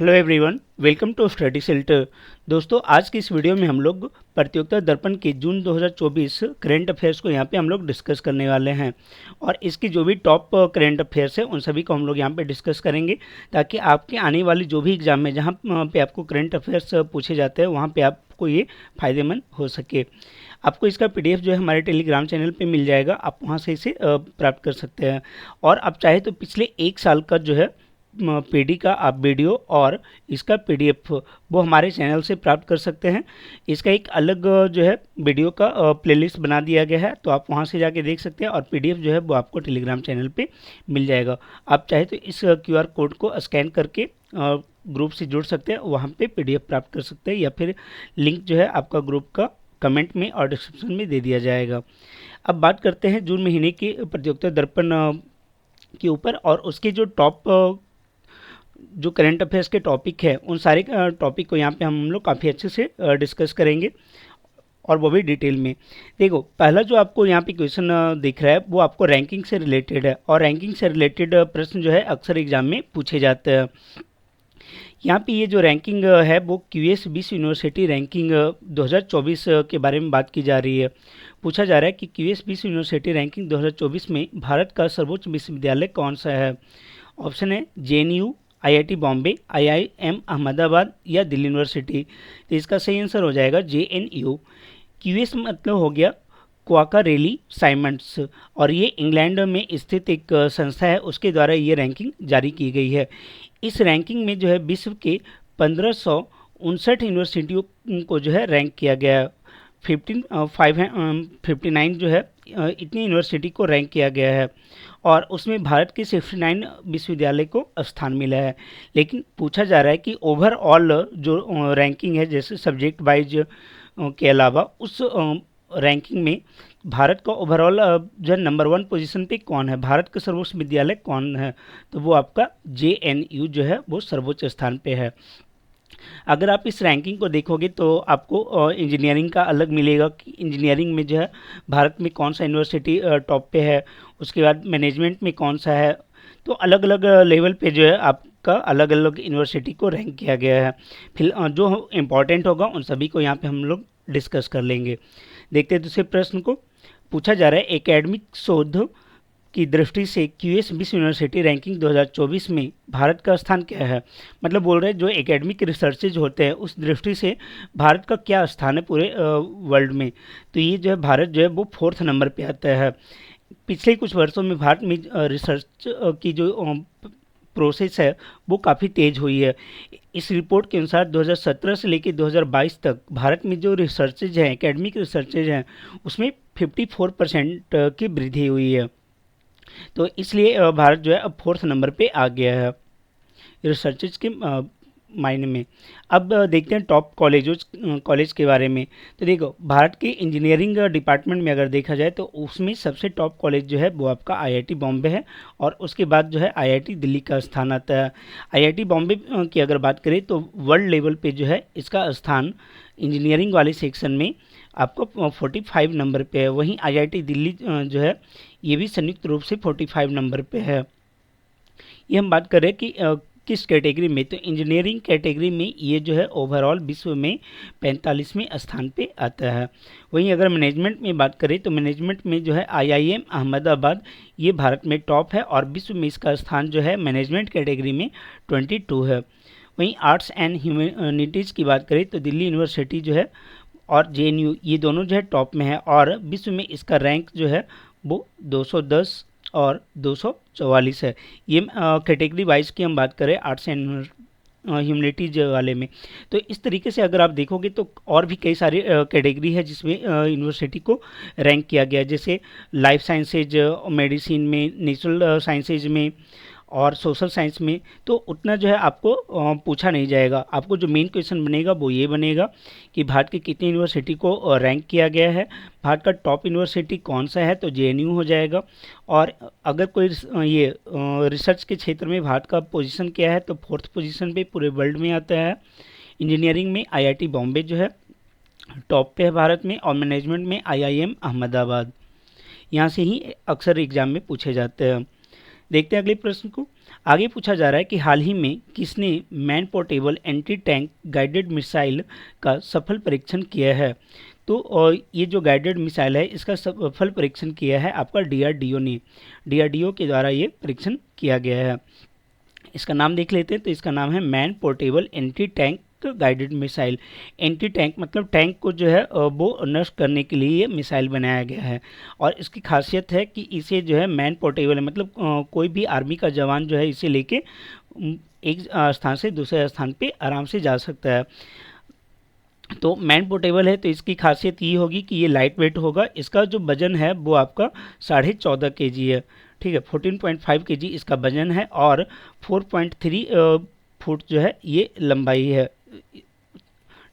Hello everyone, welcome to study shelter. दोस्तों, आज की इस वीडियो में हम लोग प्रतियोगिता दर्पण के जून 2024 करंट अफेयर्स को यहाँ पे हम लोग डिस्कस करने वाले हैं और इसकी जो भी टॉप करंट अफेयर्स है उन सभी को हम लोग यहाँ पे डिस्कस करेंगे, ताकि आपके आने वाली जो भी एग्जाम है जहाँ पे आपको करंट अफेयर्स पूछे जाते हैं वहाँ पे आपको ये फ़ायदेमंद हो सके। आपको इसका पीडीएफ जो है हमारे टेलीग्राम चैनल पे मिल जाएगा, आप वहाँ से इसे प्राप्त कर सकते हैं। और आप चाहे तो पिछले 1 साल का जो है पीडी का आप वीडियो और इसका पीडीएफ वो हमारे चैनल से प्राप्त कर सकते हैं। इसका एक अलग जो है वीडियो का प्लेलिस्ट बना दिया गया है, तो आप वहां से जाके देख सकते हैं और पीडीएफ जो है वो आपको टेलीग्राम चैनल पे मिल जाएगा। आप चाहे तो इस क्यूआर कोड को स्कैन करके ग्रुप से जुड़ सकते हैं, वहाँ पे पीडीएफ प्राप्त कर सकते हैं, या फिर लिंक जो है आपका ग्रुप का कमेंट में और डिस्क्रिप्शन में दे दिया जाएगा। अब बात करते हैं जून महीने की प्रतियोगिता दर्पण के ऊपर, और उसके जो टॉप जो करंट अफेयर्स के टॉपिक है उन सारे टॉपिक को यहाँ पे हम लोग काफ़ी अच्छे से डिस्कस करेंगे, और वो भी डिटेल में। देखो, पहला जो आपको यहाँ पे क्वेश्चन दिख रहा है वो आपको रैंकिंग से रिलेटेड है, और रैंकिंग से रिलेटेड प्रश्न जो है अक्सर एग्जाम में पूछे जाते हैं। यहाँ पे ये जो रैंकिंग है वो क्यूएस विश्व यूनिवर्सिटी रैंकिंग 2024 के बारे में बात की जा रही है। पूछा जा रहा है कि क्यूएस विश्व यूनिवर्सिटी रैंकिंग 2024 में भारत का सर्वोच्च विश्वविद्यालय कौन सा है। ऑप्शन है JNU, IIT Bombay, IIM Ahmedabad या दिल्ली यूनिवर्सिटी। तो इसका सही आंसर हो जाएगा जेएनयू। क्यूएस मतलब हो गया क्वाकारेली साइमंड्स, और ये इंग्लैंड में स्थित एक संस्था है, उसके द्वारा ये रैंकिंग जारी की गई है। इस रैंकिंग में जो है विश्व के 1559 यूनिवर्सिटियों को जो है रैंक किया गया है। 59 जो है इतनी यूनिवर्सिटी को रैंक किया गया है, और उसमें भारत के 69 विश्वविद्यालय को स्थान मिला है। लेकिन पूछा जा रहा है कि ओवरऑल जो रैंकिंग है, जैसे सब्जेक्ट वाइज के अलावा, उस रैंकिंग में भारत का ओवरऑल जो नंबर 1 पोजीशन पे कौन है, भारत का सर्वोच्च विद्यालय कौन है, तो वो आपका जेएनयू जो है वो सर्वोच्च स्थान पे है। अगर आप इस रैंकिंग को देखोगे तो आपको इंजीनियरिंग का अलग मिलेगा कि इंजीनियरिंग में जो है भारत में कौन सा यूनिवर्सिटी टॉप पे है, उसके बाद मैनेजमेंट में कौन सा है। तो अलग अलग लेवल पे जो है आपका अलग अलग यूनिवर्सिटी को रैंक किया गया है। फिर जो इम्पोर्टेंट होगा उन सभी को यहाँ पे हम लोग डिस्कस कर लेंगे। देखते हैं दूसरे प्रश्न को। पूछा जा रहा है एकेडमिक शोध की दृष्टि से क्यूएस विश्व यूनिवर्सिटी रैंकिंग 2024 में भारत का स्थान क्या है। मतलब बोल रहे हैं जो एकेडमिक रिसर्चेज होते हैं उस दृष्टि से भारत का क्या स्थान है पूरे वर्ल्ड में। तो ये जो है भारत जो है वो 4th नंबर पे आता है। पिछले कुछ वर्षों में भारत में रिसर्च की जो प्रोसेस है वो काफ़ी तेज़ हुई है। इस रिपोर्ट के अनुसार 2017 से लेकर 2022 तक भारत में जो रिसर्चेज हैं, एकेडमिक रिसर्चेज हैं, उसमें 54% की वृद्धि हुई है। तो इसलिए भारत जो है अब 4th नंबर पे आ गया है रिसर्चेज के मायने में। अब देखते हैं टॉप कॉलेज के बारे में। तो देखो, भारत के इंजीनियरिंग डिपार्टमेंट में अगर देखा जाए तो उसमें सबसे टॉप कॉलेज जो है वो आपका आईआईटी बॉम्बे है, और उसके बाद जो है आईआईटी दिल्ली का स्थान आता है। आईआईटी बॉम्बे की अगर बात करें तो वर्ल्ड लेवल पे जो है इसका स्थान इंजीनियरिंग वाले सेक्शन में आपको 45 नंबर पे है। वहीं आईआईटी दिल्ली जो है ये भी संयुक्त रूप से 45 नंबर पे है। ये हम बात कर रहे हैं कि किस कैटेगरी में, तो इंजीनियरिंग कैटेगरी में ये जो है ओवरऑल विश्व में 45वें स्थान पे आता है। वहीं अगर मैनेजमेंट में बात करें तो मैनेजमेंट में जो है आईआईएम अहमदाबाद ये भारत में टॉप है, और विश्व में इसका स्थान जो है मैनेजमेंट कैटेगरी में 22 है। वहीं आर्ट्स एंड ह्यूमैनिटीज़ की बात करें तो दिल्ली यूनिवर्सिटी जो है और जेएनयू ये दोनों जो है टॉप में है, और विश्व में इसका रैंक जो है वो 210 और 244 है। ये कैटेगरी वाइज की हम बात करें आर्ट्स एंड ह्यूमैनिटीज वाले में। तो इस तरीके से अगर आप देखोगे तो और भी कई सारे कैटेगरी है जिसमें यूनिवर्सिटी को रैंक किया गया है, जैसे लाइफ साइंसेज, मेडिसिन में, नेचुरल साइंसेज में और सोशल साइंस में। तो उतना जो है आपको पूछा नहीं जाएगा। आपको जो मेन क्वेश्चन बनेगा वो ये बनेगा कि भारत की कितनी यूनिवर्सिटी को रैंक किया गया है, भारत का टॉप यूनिवर्सिटी कौन सा है, तो जेएनयू हो जाएगा। और अगर कोई ये रिसर्च के क्षेत्र में भारत का पोजीशन क्या है, तो 4th पोजीशन पे पूरे वर्ल्ड में आता है। इंजीनियरिंग में आईआईटी बॉम्बे जो है टॉप पे है भारत में, और मैनेजमेंट में आईआईएम अहमदाबाद। यहाँ से ही अक्सर एग्जाम में पूछे जाते हैं। देखते हैं अगले प्रश्न को। आगे पूछा जा रहा है कि हाल ही में किसने man portable anti tank guided missile का सफल परीक्षण किया है। तो ये जो गाइडेड मिसाइल है इसका सफल परीक्षण किया है आपका डीआरडीओ ने। डीआरडीओ के द्वारा ये परीक्षण किया गया है। इसका नाम देख लेते हैं। तो इसका नाम है man portable anti tank guided missile. Anti tank मतलब टैंक को जो है वो नष्ट करने के लिए ये मिसाइल बनाया गया है। और इसकी खासियत है कि इसे जो है मैन पोर्टेबल है, मतलब कोई भी आर्मी का जवान जो है इसे लेके एक स्थान से दूसरे स्थान पे आराम से जा सकता है। तो मैन पोर्टेबल है तो इसकी खासियत ये होगी कि ये लाइट वेट होगा। इसका जो वजन है वो आपका 14.5 kg है। ठीक है, 14.5 kg इसका वजन है और 4.3 फुट जो है ये लंबाई है।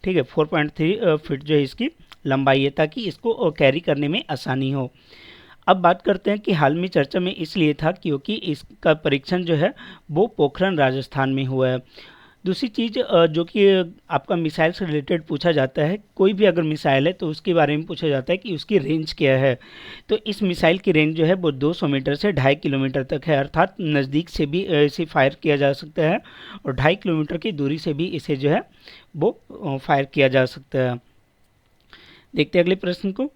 ठीक है, 4.3 फीट जो है इसकी लंबाई है, ताकि इसको कैरी करने में आसानी हो। अब बात करते हैं कि हाल में चर्चा में इसलिए था क्योंकि इसका परीक्षण जो है वो पोखरण राजस्थान में हुआ है। दूसरी चीज़ जो कि आपका मिसाइल से रिलेटेड पूछा जाता है, कोई भी अगर मिसाइल है तो उसके बारे में पूछा जाता है कि उसकी रेंज क्या है। तो इस मिसाइल की रेंज जो है वो 200 मीटर से 2.5 किलोमीटर तक है, अर्थात नज़दीक से भी इसे फायर किया जा सकता है और 2.5 किलोमीटर की दूरी से भी इसे जो है वो फायर किया जा सकता है। देखते हैं अगले प्रश्न को।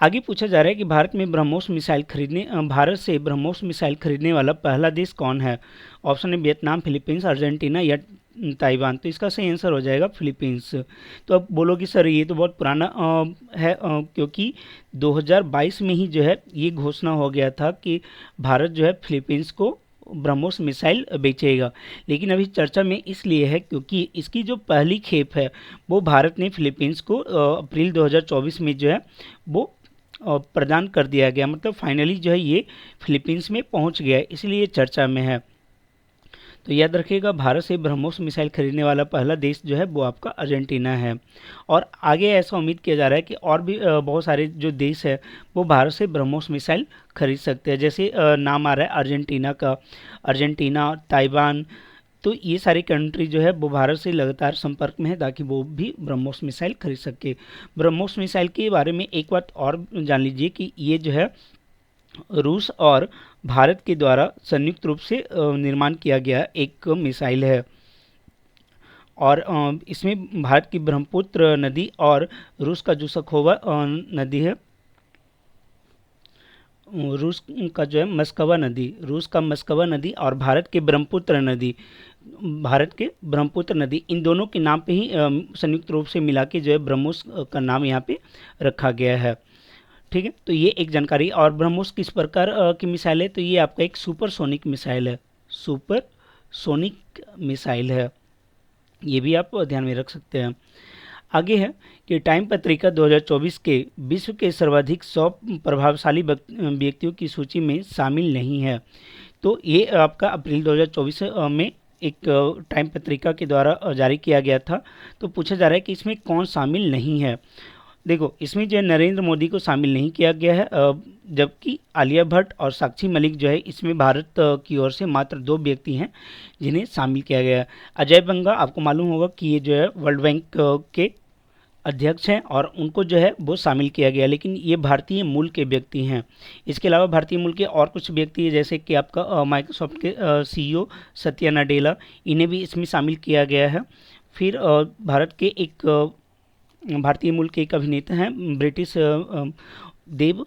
आगे पूछा जा रहा है कि भारत से ब्रह्मोस मिसाइल खरीदने वाला पहला देश कौन है। ऑप्शन है वियतनाम, फिलीपींस, अर्जेंटीना या ताइवान। तो इसका सही आंसर हो जाएगा फिलीपींस। तो अब बोलोगे सर ये तो बहुत पुराना है, क्योंकि 2022 में ही जो है ये घोषणा हो गया था कि भारत जो है फिलीपींस को ब्रह्मोस मिसाइल बेचेगा। लेकिन अभी चर्चा में इसलिए है क्योंकि इसकी जो पहली खेप है वो भारत ने फिलीपींस को अप्रैल 2024 में जो है वो प्रदान कर दिया गया, मतलब फाइनली जो है ये फिलीपींस में पहुंच गया, इसलिए चर्चा में है। तो याद रखिएगा, भारत से ब्रह्मोस मिसाइल खरीदने वाला पहला देश जो है वो आपका अर्जेंटीना है। और आगे ऐसा उम्मीद किया जा रहा है कि और भी बहुत सारे जो देश है वो भारत से ब्रह्मोस मिसाइल खरीद सकते हैं। जैसे नाम आ रहा है अर्जेंटीना का, अर्जेंटीना, ताइवान। तो ये सारी कंट्री जो है वो भारत से लगातार संपर्क में है ताकि वो भी ब्रह्मोस मिसाइल खरीद सके। ब्रह्मोस मिसाइल के बारे में एक बात और जान लीजिए कि ये जो है रूस और भारत के द्वारा संयुक्त रूप से निर्माण किया गया एक मिसाइल है। और इसमें भारत की ब्रह्मपुत्र नदी और रूस का जो सखोवा नदी है, रूस का जो है मस्कवा नदी, रूस का मस्कवा नदी और भारत के ब्रह्मपुत्र नदी, इन दोनों के नाम पे ही संयुक्त रूप से मिला के जो है ब्रह्मोस का नाम यहाँ पे रखा गया है। ठीक है, तो ये एक जानकारी। और ब्रह्मोस किस प्रकार की मिसाइल है, तो ये आपका एक सुपरसोनिक मिसाइल है, सुपरसोनिक मिसाइल है, ये भी आप ध्यान में रख सकते हैं। आगे है कि टाइम पत्रिका 2024 के विश्व के सर्वाधिक 100 प्रभावशाली व्यक्तियों की सूची में शामिल नहीं है। तो ये आपका अप्रैल 2024 में एक टाइम पत्रिका के द्वारा जारी किया गया था। तो पूछा जा रहा है कि इसमें कौन शामिल नहीं है। देखो, इसमें जो है नरेंद्र मोदी को शामिल नहीं किया गया है, जबकि आलिया भट्ट और साक्षी मलिक जो है इसमें भारत की ओर से मात्र 2 व्यक्ति हैं जिन्हें शामिल किया गया है। अजय बंगा, आपको मालूम होगा कि ये जो है वर्ल्ड बैंक के अध्यक्ष हैं और उनको जो है वो शामिल किया गया, लेकिन ये भारतीय मूल के व्यक्ति हैं। इसके अलावा भारतीय मूल के और कुछ व्यक्ति हैं, जैसे कि आपका माइक्रोसॉफ्ट के सीईओ सत्या नाडेला, इन्हें भी इसमें शामिल किया गया है। फिर भारत के एक भारतीय मूल के एक अभिनेता हैं ब्रिटिश देव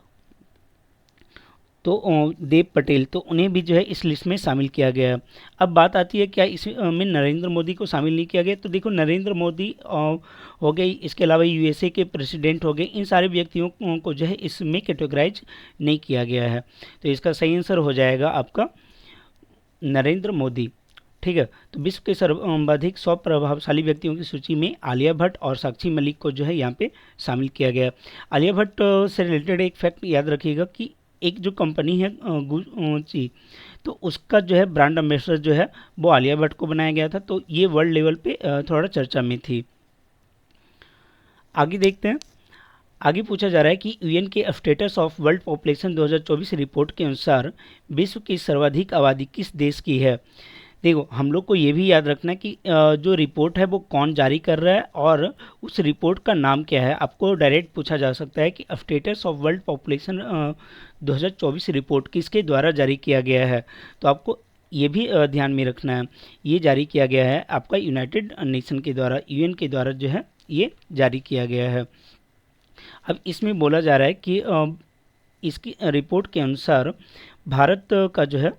पटेल, तो उन्हें भी जो है इस लिस्ट में शामिल किया गया है। अब बात आती है क्या इसमें नरेंद्र मोदी को शामिल नहीं किया गया। तो देखो, नरेंद्र मोदी हो गए, इसके अलावा यूएसए के प्रेसिडेंट हो गए, इन सारे व्यक्तियों को जो है इसमें कैटेगराइज नहीं किया गया है। तो इसका सही आंसर हो जाएगा आपका नरेंद्र मोदी। ठीक है, तो विश्व के सर्वाधिक 100 प्रभावशाली व्यक्तियों की सूची में आलिया भट्ट और साक्षी मलिक को जो है यहाँ पे शामिल किया गया। आलिया भट्ट से रिलेटेड एक फैक्ट याद रखिएगा कि एक जो कंपनी है गुची, तो उसका जो है ब्रांड एम्बेसडर जो है वो आलिया भट्ट को बनाया गया था। तो ये वर्ल्ड लेवल पे थोड़ा चर्चा में थी। आगे देखते हैं। आगे पूछा जा रहा है कि यूएन के status of world population 2024 report के अनुसार विश्व की सर्वाधिक आबादी किस देश की है। देखो, हम लोग को ये भी याद रखना है कि जो रिपोर्ट है वो कौन जारी कर रहा है और उस रिपोर्ट का नाम क्या है। आपको डायरेक्ट पूछा जा सकता है कि status of world population 2024 report किसके द्वारा जारी किया गया है। तो आपको ये भी ध्यान में रखना है। ये जारी किया गया है आपका यूनाइटेड नेशन के द्वारा, यूएन के द्वारा जो है ये जारी किया गया है। अब इसमें बोला जा रहा है कि इसकी रिपोर्ट के अनुसार भारत का जो है,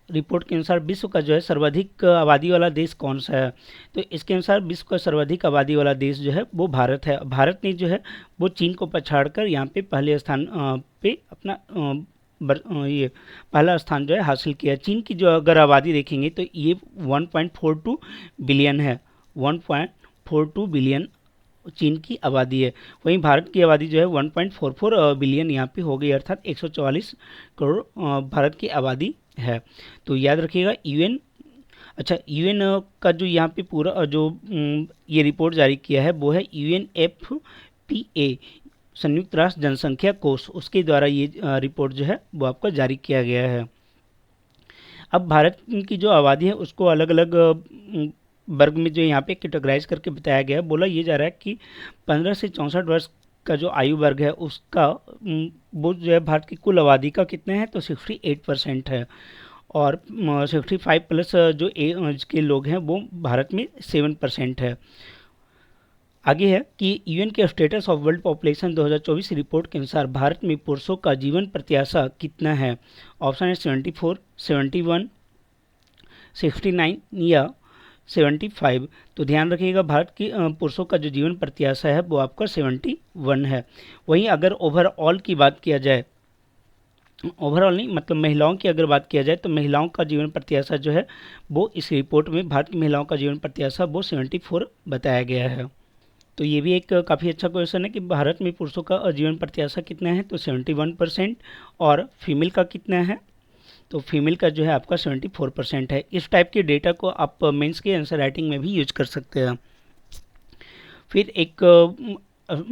रिपोर्ट के अनुसार विश्व का जो है सर्वाधिक आबादी वाला देश कौन सा है। तो इसके अनुसार विश्व का सर्वाधिक आबादी वाला देश जो है वो भारत है। भारत ने जो है वो चीन को पछाड़कर यहाँ पे पहले स्थान पे अपना ये पहला स्थान जो है हासिल किया। चीन की जो अगर आबादी देखेंगे तो ये 1.42 बिलियन है, 1.42 बिलियन चीन की आबादी है। वहीं भारत की आबादी जो है 1.44 बिलियन यहाँ पे हो गई, अर्थात 144 करोड़ भारत की आबादी है। तो याद रखिएगा यूएन, अच्छा यूएन का जो यहाँ पे पूरा जो ये रिपोर्ट जारी किया है वो है UNFPA, संयुक्त राष्ट्र जनसंख्या कोष, उसके द्वारा ये रिपोर्ट जो है वो आपका जारी किया गया है। अब भारत की जो आबादी है उसको अलग अलग वर्ग में जो यहाँ पे कैटेगराइज करके बताया गया है। बोला ये जा रहा है कि 15 से 64 वर्ष का जो आयु वर्ग है उसका वो जो है भारत की कुल आबादी का कितने हैं तो 68% है, और 65 प्लस जो एज के लोग हैं वो भारत में 7% है। आगे है कि यूएन के status of world population 2024 report के अनुसार भारत में पुरुषों का जीवन प्रत्याशा कितना है। ऑप्शन है 74, 71, 69 या 75। तो ध्यान रखिएगा भारत की पुरुषों का जो जीवन प्रत्याशा है वो आपका 71 है। वहीं अगर ओवरऑल की बात किया जाए, ओवरऑल नहीं मतलब महिलाओं की अगर बात किया जाए तो महिलाओं का जीवन प्रत्याशा जो है वो इस रिपोर्ट में भारत की महिलाओं का जीवन प्रत्याशा वो 74 बताया गया है। तो ये भी एक काफ़ी अच्छा क्वेश्चन है कि भारत में पुरुषों का जीवन प्रत्याशा कितना है तो 71%, और फीमेल का कितना है तो फीमेल का जो है आपका 74% है। इस टाइप के डेटा को आप मेंस के आंसर राइटिंग में भी यूज कर सकते हैं। फिर एक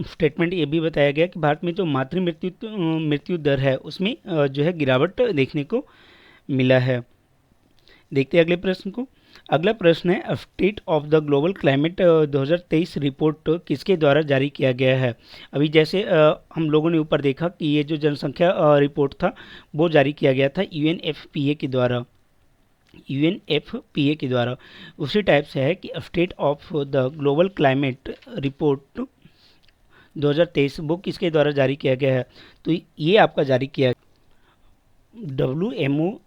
स्टेटमेंट ये भी बताया गया कि भारत में जो मातृ मृत्यु दर है उसमें जो है गिरावट देखने को मिला है। देखते हैं अगले प्रश्न को। अगला प्रश्न है state of the global climate 2023 report किसके द्वारा जारी किया गया है। अभी जैसे हम लोगों ने ऊपर देखा कि ये जो जनसंख्या रिपोर्ट था वो जारी किया गया था UNFPA के द्वारा, UNFPA के द्वारा। उसी टाइप से है कि state of the global climate report 2023 वो किसके द्वारा जारी किया गया है तो ये आपका जारी किया WMO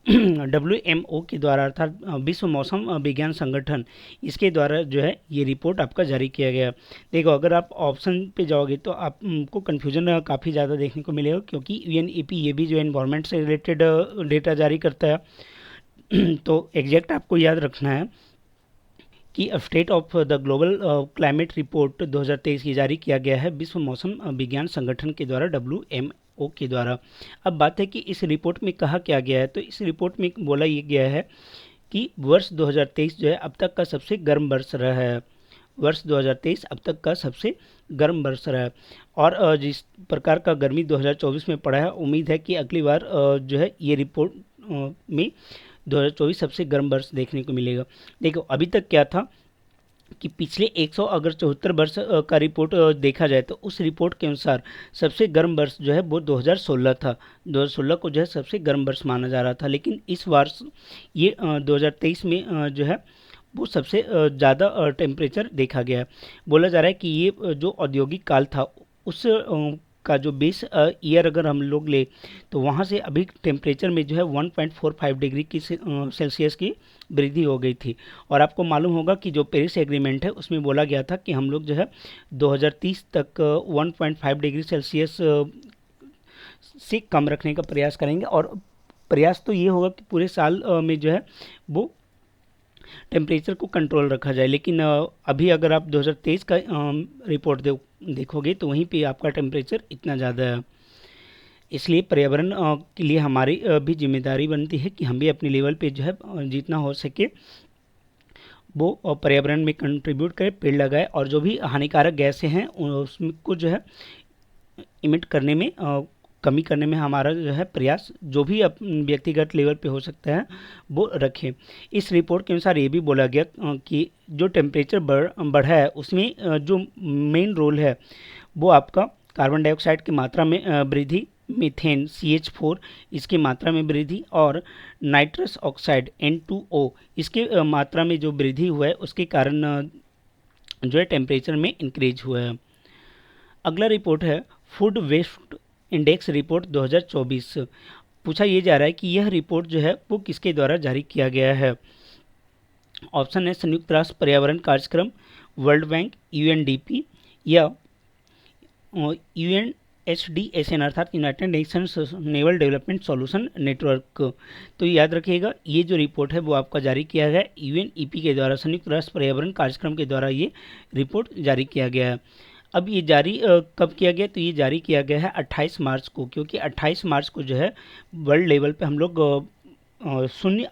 के द्वारा, अर्थात विश्व मौसम विज्ञान संगठन, इसके द्वारा जो है ये रिपोर्ट आपका जारी किया गया। देखो अगर आप ऑप्शन पे जाओगे तो आपको कन्फ्यूजन काफ़ी ज़्यादा देखने को मिलेगा, क्योंकि UNEP ये भी जो एनवायरनमेंट से रिलेटेड डेटा जारी करता है। तो एग्जैक्ट आपको याद रखना है कि state of the global climate report 2023 की जारी किया गया है विश्व मौसम विज्ञान संगठन के द्वारा, WMO के द्वारा। अब बात है कि इस रिपोर्ट में कहा क्या गया है, तो इस रिपोर्ट में बोला ये गया है कि वर्ष 2023 जो है अब तक का सबसे गर्म वर्ष रहा है। वर्ष 2023 अब तक का सबसे गर्म वर्ष रहा है, और जिस प्रकार का गर्मी 2024 में पड़ा है, उम्मीद है कि अगली बार जो है ये रिपोर्ट में 2024 सबसे गर्म वर्ष देखने को मिलेगा। देखो अभी तक क्या था कि पिछले 100 अगर 74 वर्ष का रिपोर्ट देखा जाए तो उस रिपोर्ट के अनुसार सबसे गर्म वर्ष जो है वो 2016 था। 2016 को जो है सबसे गर्म वर्ष माना जा रहा था, लेकिन इस वर्ष ये 2023 में जो है वो सबसे ज़्यादा टेम्परेचर देखा गया है। बोला जा रहा है कि ये जो औद्योगिक काल था उस का जो बेस ईयर अगर हम लोग ले तो वहाँ से अभी टेम्परेचर में जो है 1.45 डिग्री की सेल्सियस की वृद्धि हो गई थी। और आपको मालूम होगा कि जो पेरिस एग्रीमेंट है उसमें बोला गया था कि हम लोग जो है 2030 तक 1.5 डिग्री सेल्सियस से कम रखने का प्रयास करेंगे, और प्रयास तो ये होगा कि पूरे साल में जो है वो टेम्परेचर को कंट्रोल रखा जाए। लेकिन अभी अगर आप 2023 का रिपोर्ट देखोगे तो वहीं पे आपका टेम्परेचर इतना ज़्यादा है। इसलिए पर्यावरण के लिए हमारी भी जिम्मेदारी बनती है कि हम भी अपने लेवल पे जो है जितना हो सके वो पर्यावरण में कंट्रीब्यूट करें, पेड़ लगाए, और जो भी हानिकारक गैसें हैं उसको जो है इमिट करने में कमी करने में हमारा जो है प्रयास जो भी व्यक्तिगत लेवल पे हो सकता है वो रखें। इस रिपोर्ट के अनुसार ये भी बोला गया कि जो टेम्परेचर बढ़ा है उसमें जो मेन रोल है वो आपका कार्बन डाइऑक्साइड की मात्रा में वृद्धि मीथेन CH4 इसकी मात्रा में वृद्धि और नाइट्रस ऑक्साइड N2O इसके मात्रा में जो वृद्धि हुआ है उसके कारण जो है टेम्परेचर में इंक्रीज हुआ है। अगला रिपोर्ट है फूड वेस्ट इंडेक्स रिपोर्ट 2024। पूछा ये जा रहा है कि यह रिपोर्ट जो है वो किसके द्वारा जारी किया गया है। ऑप्शन है संयुक्त राष्ट्र पर्यावरण कार्यक्रम, वर्ल्ड बैंक, UNDP या UNHDSN अर्थात United Nations naval development solution network. तो याद रखिएगा ये जो रिपोर्ट है वो आपका जारी किया गया है UNEP के द्वारा, संयुक्त राष्ट्र पर्यावरण कार्यक्रम के द्वारा ये रिपोर्ट जारी किया गया है। अब ये जारी कब किया गया, तो ये जारी किया गया है 28 मार्च को, क्योंकि 28 मार्च को जो है वर्ल्ड लेवल पे हम लोग शून्य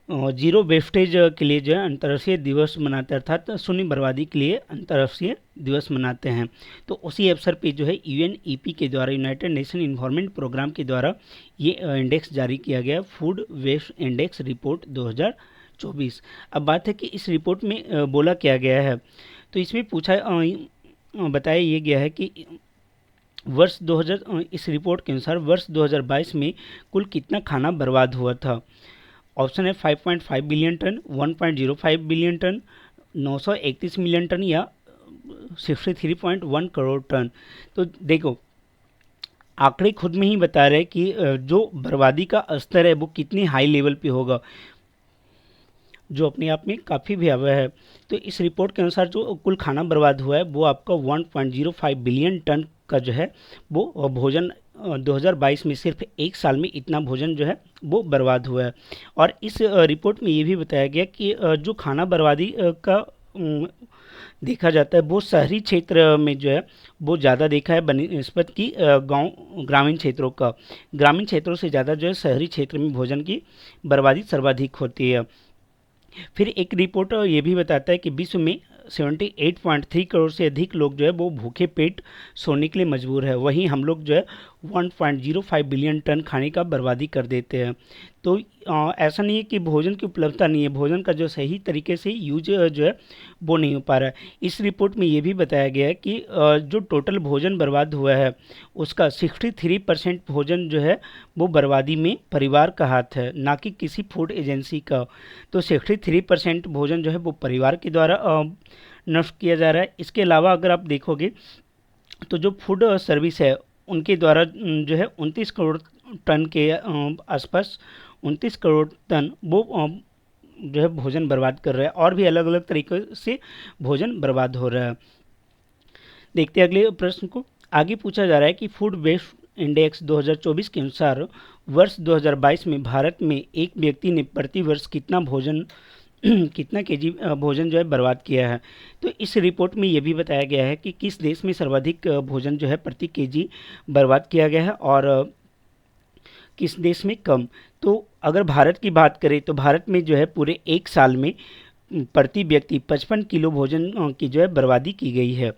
जीरो वेस्टेज के लिए जो है अंतर्राष्ट्रीय दिवस मनाते हैं, अर्थात शून्य बर्बादी के लिए अंतर्राष्ट्रीय दिवस मनाते हैं। तो उसी अवसर पे जो है UNEP के द्वारा, यूनाइटेड नेशन इन्वायरमेंट प्रोग्राम के द्वारा ये इंडेक्स जारी किया गया, फूड वेस्ट इंडेक्स रिपोर्ट 2024। अब बात है कि इस रिपोर्ट में बोला क्या गया है, तो इसमें पूछा बताया ये गया है कि वर्ष 2000 इस रिपोर्ट के अनुसार वर्ष 2022 में कुल कितना खाना बर्बाद हुआ था। ऑप्शन है 5.5 billion ton, 1.05 billion ton, 931 million ton या 63.1 करोड़ टन। तो देखो आंकड़े खुद में ही बता रहे हैं कि जो बर्बादी का स्तर है वो कितनी हाई लेवल पे होगा, जो अपने आप में काफ़ी भयावह है। तो इस रिपोर्ट के अनुसार जो कुल खाना बर्बाद हुआ है वो आपका 1.05 बिलियन टन का जो है वो भोजन 2022 में सिर्फ एक साल में इतना भोजन जो है वो बर्बाद हुआ है। और इस रिपोर्ट में ये भी बताया गया कि जो खाना बर्बादी का देखा जाता है वो शहरी क्षेत्र में जो है वो ज़्यादा देखा है बनिस्बत की गांव ग्रामीण क्षेत्रों का। ग्रामीण क्षेत्रों से ज़्यादा जो है शहरी क्षेत्र में भोजन की बर्बादी सर्वाधिक होती है। फिर एक रिपोर्ट ये भी बताता है कि विश्व में 78.3 करोड़ से अधिक लोग जो है वो भूखे पेट सोने के लिए मजबूर है। वहीं हम लोग जो है 1.05 बिलियन टन खाने का बर्बादी कर देते हैं। तो ऐसा नहीं है कि भोजन की उपलब्धता नहीं है, भोजन का जो सही तरीके से यूज जो है वो नहीं हो पा रहा है। इस रिपोर्ट में ये भी बताया गया है कि जो टोटल भोजन बर्बाद हुआ है उसका 63% भोजन जो है वो बर्बादी में परिवार का हाथ है, ना कि किसी फूड एजेंसी का। तो 63% भोजन जो है वो परिवार के द्वारा नष्ट किया जा रहा है। इसके अलावा अगर आप देखोगे तो जो फूड सर्विस है उनके द्वारा जो है 29 करोड़ टन के आसपास 29 करोड़ टन वो जो है भोजन बर्बाद कर रहा है, और भी अलग अलग तरीके से भोजन बर्बाद हो रहा है। देखते हैं अगले प्रश्न को। आगे पूछा जा रहा है कि फूड वेस्ट इंडेक्स 2024 के अनुसार वर्ष 2022 में भारत में एक व्यक्ति ने प्रति वर्ष कितना केजी भोजन जो है बर्बाद किया है। तो इस रिपोर्ट में ये भी बताया गया है कि किस देश में सर्वाधिक भोजन जो है प्रति केजी बर्बाद किया गया है और किस देश में कम। तो अगर भारत की बात करें तो भारत में जो है पूरे एक साल में प्रति व्यक्ति 55 किलो भोजन की जो है बर्बादी की गई है।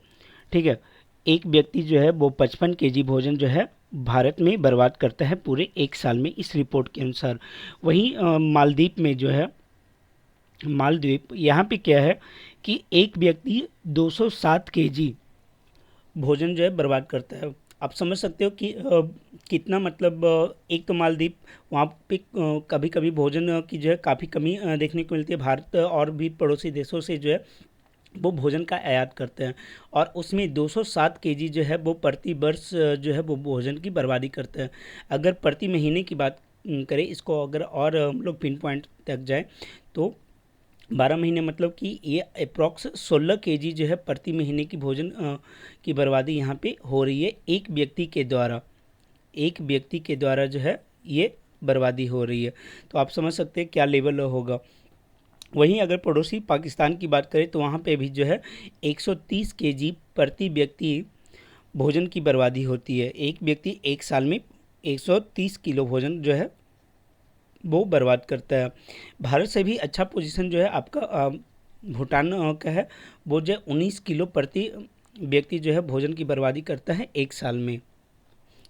ठीक है, एक व्यक्ति जो है वो 55 केजी भोजन जो है भारत में बर्बाद करता है पूरे एक साल में, इस रिपोर्ट के अनुसार। वहीं मालदीव में जो है मालद्वीप यहाँ पे क्या है कि एक व्यक्ति 207 केजी भोजन जो है बर्बाद करता है। आप समझ सकते हो कि कितना, मतलब एक तो मालदीप, वहाँ पे कभी कभी भोजन की जो है काफ़ी कमी देखने को मिलती है। भारत और भी पड़ोसी देशों से जो है वो भोजन का आयात करते हैं और उसमें 207 केजी जो है वो प्रति वर्ष जो है वो भोजन की बर्बादी करते हैं। अगर प्रति महीने की बात करें, इसको अगर और हम लोग पिन पॉइंट तक जाए तो 12 महीने, मतलब कि ये अप्रॉक्स 16 केजी जो है प्रति महीने की भोजन की बर्बादी यहाँ पे हो रही है एक व्यक्ति के द्वारा जो है ये बर्बादी हो रही है। तो आप समझ सकते हैं क्या लेवल होगा। वहीं अगर पड़ोसी पाकिस्तान की बात करें तो वहाँ पे भी जो है 130 केजी प्रति व्यक्ति भोजन की बर्बादी होती है। एक व्यक्ति एक साल में 130 किलो भोजन जो है वो बर्बाद करता है। भारत से भी अच्छा पोजीशन जो है आपका भूटान का है, वो जो 19 किलो प्रति व्यक्ति जो है भोजन की बर्बादी करता है एक साल में।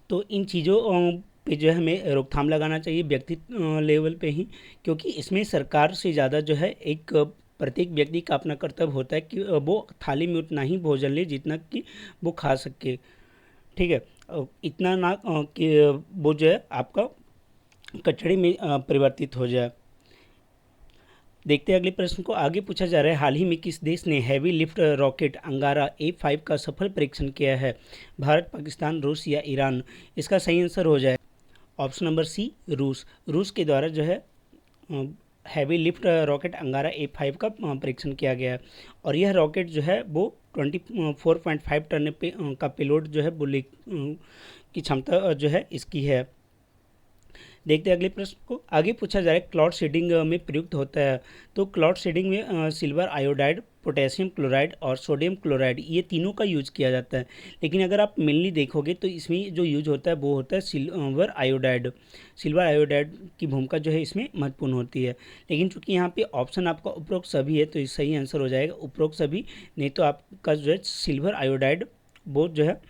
तो इन चीज़ों पे जो है हमें रोकथाम लगाना चाहिए व्यक्ति लेवल पे ही, क्योंकि इसमें सरकार से ज़्यादा जो है एक प्रत्येक व्यक्ति का अपना कर्तव्य होता है कि वो थाली में उतना ही भोजन ले जितना कि वो खा सके। ठीक है, इतना ना कि वो जो है आपका कचड़े में परिवर्तित हो जाए। देखते हैं अगले प्रश्न को। आगे पूछा जा रहा है, हाल ही में किस देश ने हैवी लिफ्ट रॉकेट अंगारा A5 का सफल परीक्षण किया है? भारत, पाकिस्तान, रूस या ईरान? इसका सही आंसर हो जाए ऑप्शन नंबर सी, रूस। रूस के द्वारा जो है हैवी लिफ्ट रॉकेट अंगारा A5 का परीक्षण किया गया है। और यह रॉकेट जो है वो 24.5 टन का पेलोड जो है वो की क्षमता जो है इसकी है। देखते हैं अगले प्रश्न को। आगे पूछा जा रहा है, क्लाउड सीडिंग में प्रयुक्त होता है। तो क्लाउड सीडिंग में सिल्वर आयोडाइड, पोटेशियम क्लोराइड और सोडियम क्लोराइड, ये तीनों का यूज किया जाता है। लेकिन अगर आप मेनली देखोगे तो इसमें जो यूज होता है वो होता है सिल्वर आयोडाइड। सिल्वर आयोडाइड की भूमिका जो है इसमें महत्वपूर्ण होती है। लेकिन चूंकि यहाँ पे ऑप्शन आपका उपरोक्त सभी है तो ये सही आंसर हो जाएगा उपरोक्त सभी। नहीं तो आपका जो है सिल्वर आयोडाइड वो जो है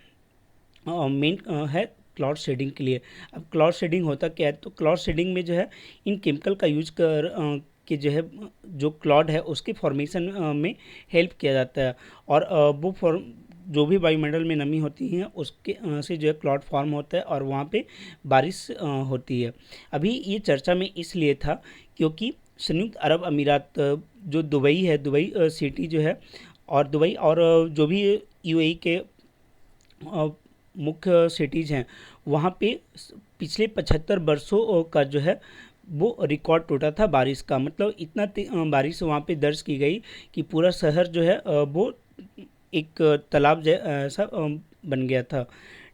मेन है क्लाउड शेडिंग के लिए। अब क्लाउड शेडिंग होता क्या है, तो क्लाउड शेडिंग में जो है इन केमिकल का यूज कर कि जो है जो क्लाउड है उसके फॉर्मेशन में हेल्प किया जाता है। और वो फॉर्म जो भी वायुमंडल में नमी होती है उसके से जो है क्लाउड फॉर्म होता है और वहाँ पे बारिश होती है। अभी ये चर्चा में इसलिए था क्योंकि संयुक्त अरब अमीरात जो दुबई है, दुबई सिटी जो है, और दुबई और जो भी यूएई के मुख्य सिटीज़ हैं वहाँ पे पिछले 75 वर्षों का जो है वो रिकॉर्ड टूटा था बारिश का। मतलब इतना बारिश वहाँ पे दर्ज की गई कि पूरा शहर जो है वो एक तालाब जैसा बन गया था।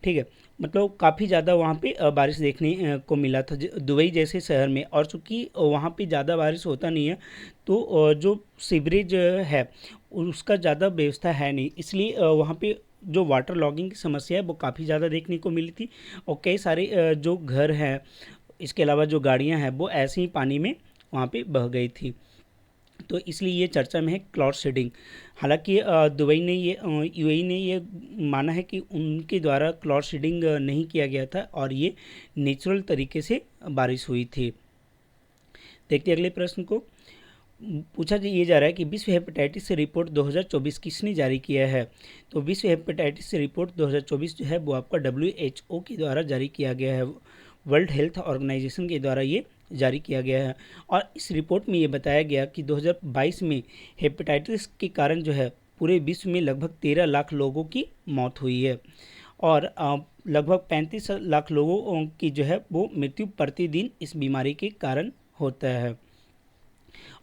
ठीक है, मतलब काफ़ी ज़्यादा वहाँ पे बारिश देखने को मिला था दुबई जैसे शहर में। और चूँकि वहाँ पे ज़्यादा बारिश होता नहीं है तो जो सीवरेज है उसका ज़्यादा व्यवस्था है नहीं, इसलिए वहाँ पे जो वाटर लॉगिंग की समस्या है वो काफ़ी ज़्यादा देखने को मिली थी। और कई सारे जो घर हैं, इसके अलावा जो गाड़ियां हैं वो ऐसे ही पानी में वहाँ पे बह गई थी। तो इसलिए ये चर्चा में है क्लाउड सीडिंग। हालांकि दुबई ने ये यूएई ने ये माना है कि उनके द्वारा क्लाउड सीडिंग नहीं किया गया था और ये नेचुरल तरीके से बारिश हुई थी। देखते हैं अगले प्रश्न को। पूछा ये जा रहा है कि विश्व हेपेटाइटिस रिपोर्ट 2024 किसने जारी किया है? तो विश्व हेपेटाइटिस रिपोर्ट 2024 जो है वो आपका WHO के द्वारा जारी किया गया है। वर्ल्ड हेल्थ ऑर्गेनाइजेशन के द्वारा ये जारी किया गया है। और इस रिपोर्ट में ये बताया गया कि 2022 में हेपेटाइटिस के कारण जो है पूरे विश्व में लगभग 13 लाख लोगों की मौत हुई है और लगभग 35 लाख लोगों की जो है वो मृत्यु प्रतिदिन इस बीमारी के कारण होता है।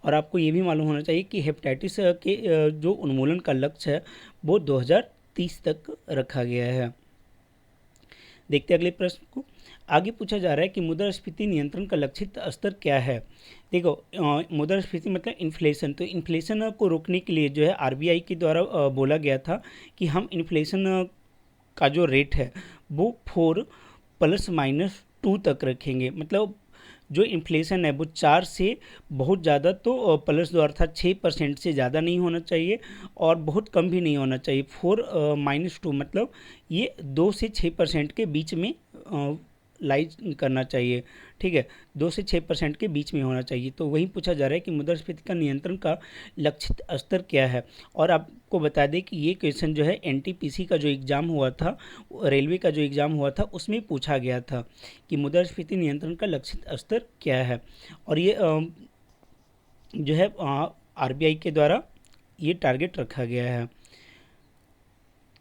और आपको ये भी मालूम होना चाहिए कि हेपेटाइटिस के जो उन्मूलन का लक्ष्य है वो 2030 तक रखा गया है। देखते हैं अगले प्रश्न को। आगे पूछा जा रहा है कि मुद्रास्फीति नियंत्रण का लक्षित स्तर क्या है? देखो, मुद्रास्फीति मतलब इन्फ्लेशन। तो इन्फ्लेशन को रोकने के लिए जो है आरबीआई के द्वारा बोला गया था कि हम इन्फ्लेशन का जो रेट है वो 4 ± 2 तक रखेंगे। मतलब जो इन्फ्लेशन है वो 4 से बहुत ज़्यादा तो +2 अर्थात 6% से ज़्यादा नहीं होना चाहिए और बहुत कम भी नहीं होना चाहिए। 4 - 2 मतलब ये 2 से 6% के बीच में लाइज करना चाहिए। ठीक है, 2 से 6% के बीच में होना चाहिए। तो वही पूछा जा रहा है कि मुद्रास्फीति का नियंत्रण का लक्षित स्तर क्या है। और आपको बता दें कि ये क्वेश्चन जो है एनटीपीसी का जो एग्ज़ाम हुआ था, रेलवे का जो एग्ज़ाम हुआ था उसमें पूछा गया था कि मुद्रास्फीति नियंत्रण का लक्षित स्तर क्या है। और ये जो है आरबीआई के द्वारा ये टारगेट रखा गया है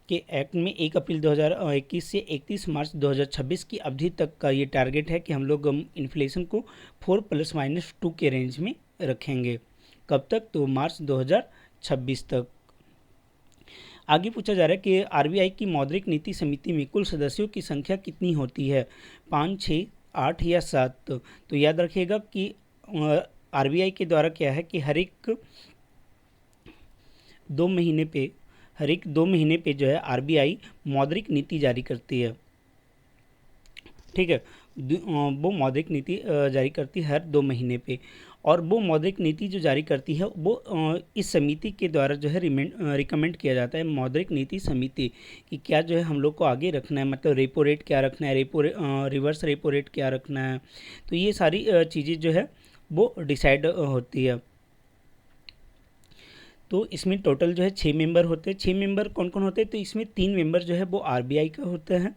कि एक्ट में 1 अप्रैल 2021 से 31 मार्च 2026 की अवधि तक का ये टारगेट है कि हम लोग इन्फ्लेशन को 4 ± 2 के रेंज में रखेंगे। कब तक? तो मार्च 2026 तक। आगे पूछा जा रहा है कि आरबीआई की मौद्रिक नीति समिति में कुल सदस्यों की संख्या कितनी होती है? 5, 6, 8 या 7? तो याद रखिएगा कि आरबीआई के द्वारा क्या है कि हर एक 2 महीने पे जो है आरबीआई मौद्रिक नीति जारी करती है। ठीक है, वो मौद्रिक नीति जारी करती है हर 2 महीने पे। और वो मौद्रिक नीति जो जारी करती है वो इस समिति के द्वारा जो है रिकमेंड किया जाता है, मौद्रिक नीति समिति, कि क्या जो है हम लोग को आगे रखना है। मतलब रेपो रेट क्या रखना है, रिवर्स रेपो रेट क्या रखना है। तो ये सारी चीज़ें जो है वो डिसाइड होती है। तो इसमें टोटल जो है 6 मेंबर होते हैं। 6 मेंबर कौन कौन होते हैं? तो इसमें 3 मेंबर जो है वो आरबीआई का होता है,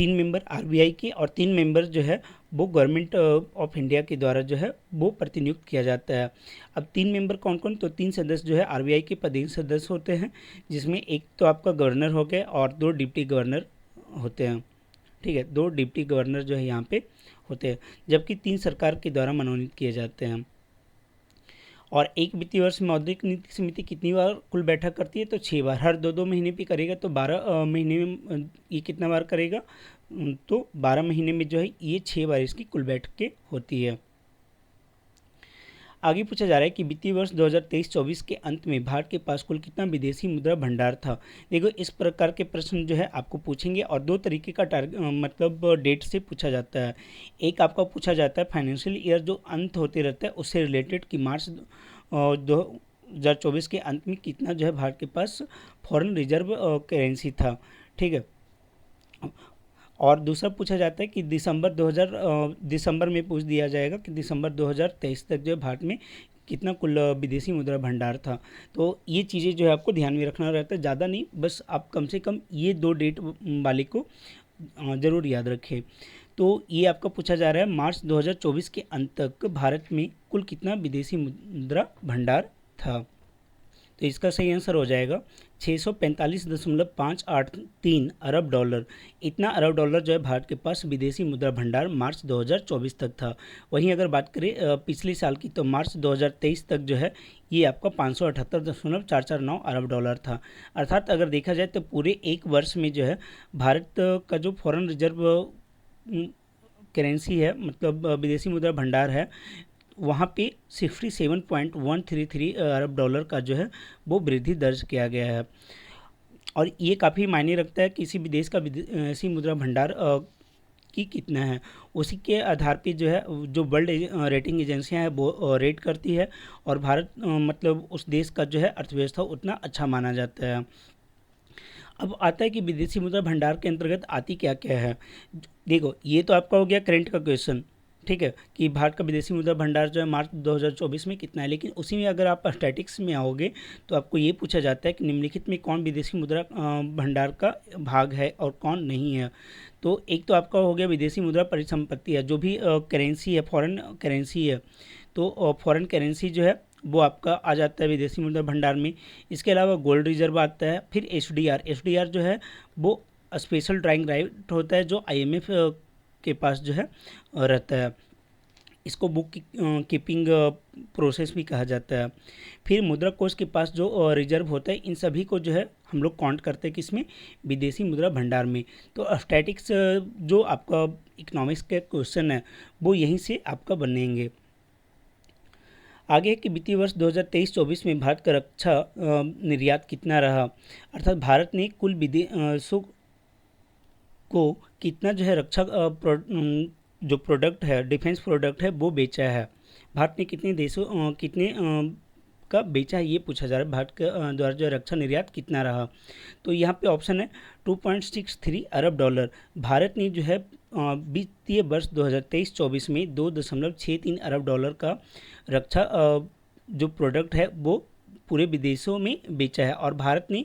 3 मेंबर आरबीआई के और 3 मेंबर जो है वो गवर्नमेंट ऑफ इंडिया के द्वारा जो है वो प्रतिनियुक्त किया जाता है। अब 3 मेंबर कौन कौन, तो 3 सदस्य जो है आरबीआई के पदेन सदस्य होते हैं, जिसमें एक तो आपका गवर्नर हो गया और 2 डिप्टी गवर्नर होते हैं। ठीक है, 2 डिप्टी गवर्नर जो है यहाँ पे होते हैं, जबकि 3 सरकार के द्वारा मनोनीत किए जाते हैं। और एक वित्तीय वर्ष में मौद्रिक नीति समिति कितनी बार कुल बैठक करती है, तो 6 बार। हर 2-2 महीने पे करेगा, तो 12 महीने में ये कितना बार करेगा, तो 12 महीने में जो है ये 6 बार इसकी कुल बैठकें होती है। आगे पूछा जा रहा है कि वित्तीय वर्ष 2023-24 के अंत में भारत के पास कुल कितना विदेशी मुद्रा भंडार था। देखो, इस प्रकार के प्रश्न जो है आपको पूछेंगे और 2 तरीके का मतलब डेट से पूछा जाता है। एक आपका पूछा जाता है फाइनेंशियल ईयर जो अंत होते रहता है उससे रिलेटेड, कि मार्च 2024 के अंत में कितना जो है भारत के पास फॉरेन रिजर्व करेंसी था। ठीक है, और दूसरा पूछा जाता है कि दिसंबर में पूछ दिया जाएगा कि दिसंबर 2023 तक जो है भारत में कितना कुल विदेशी मुद्रा भंडार था। तो ये चीज़ें जो है आपको ध्यान में रखना रहता है, ज़्यादा नहीं, बस आप कम से कम ये 2 डेट वाले को ज़रूर याद रखें। तो ये आपका पूछा जा रहा है मार्च 2024 के अंत तक भारत में कुल कितना विदेशी मुद्रा भंडार था। तो इसका सही आंसर हो जाएगा 645.583 अरब डॉलर। इतना अरब डॉलर जो है भारत के पास विदेशी मुद्रा भंडार मार्च 2024 तक था। वहीं अगर बात करें पिछले साल की, तो मार्च 2023 तक जो है ये आपका 578.449 अरब डॉलर था। अर्थात अगर देखा जाए तो पूरे एक वर्ष में जो है भारत का जो फॉरेन रिजर्व करेंसी है, मतलब विदेशी मुद्रा भंडार है, वहाँ पे 67.133 अरब डॉलर का जो है वो वृद्धि दर्ज किया गया है। और ये काफ़ी मायने रखता है किसी भी देश का विदेशी मुद्रा भंडार की कितना है। उसी के आधार पे जो है जो वर्ल्ड रेटिंग एजेंसियां हैं वो रेट करती है, और भारत मतलब उस देश का जो है अर्थव्यवस्था उतना अच्छा माना जाता है। अब आता है कि विदेशी मुद्रा भंडार के अंतर्गत आती क्या क्या है। देखो, ये तो आपका हो गया करंट का क्वेश्चन, ठीक है, कि भारत का विदेशी मुद्रा भंडार जो है मार्च 2024 में कितना है। लेकिन उसी में अगर आप स्टैटिक्स में आओगे तो आपको ये पूछा जाता है कि निम्नलिखित में कौन विदेशी मुद्रा भंडार का भाग है और कौन नहीं है। तो एक तो आपका हो गया विदेशी मुद्रा परिसंपत्ति है, जो भी करेंसी है, फॉरेन करेंसी है, तो फॉरेन करेंसी जो है वो आपका आ जाता है विदेशी मुद्रा भंडार में। इसके अलावा गोल्ड रिजर्व आता है, फिर एसडीआर जो है वो स्पेशल ड्राइंग राइट होता है जो आईएमएफ के पास जो है रहता है। इसको बुक कीपिंग प्रोसेस भी कहा जाता है। फिर मुद्रा कोष के पास जो रिजर्व होता है, इन सभी को जो है हम लोग काउंट करते हैं किसमें, विदेशी मुद्रा भंडार में। तो स्टैटिक्स जो आपका इकोनॉमिक्स के क्वेश्चन है वो यहीं से आपका बनेंगे। आगे कि वित्तीय वर्ष 2023-24 में भारत का रक्षा निर्यात कितना रहा, अर्थात भारत ने कुल विदेशों को कितना जो है रक्षा जो प्रोडक्ट है, डिफेंस प्रोडक्ट है, वो बेचा है। भारत ने कितने देशों कितने का बेचा है, ये पूछा जा रहा है। भारत के द्वारा जो रक्षा निर्यात कितना रहा, तो यहाँ पे ऑप्शन है 2.63 अरब डॉलर। भारत ने जो है वित्तीय वर्ष 2023-24 में 2.63 अरब डॉलर का रक्षा जो प्रोडक्ट है वो पूरे विदेशों में बेचा है। और भारत ने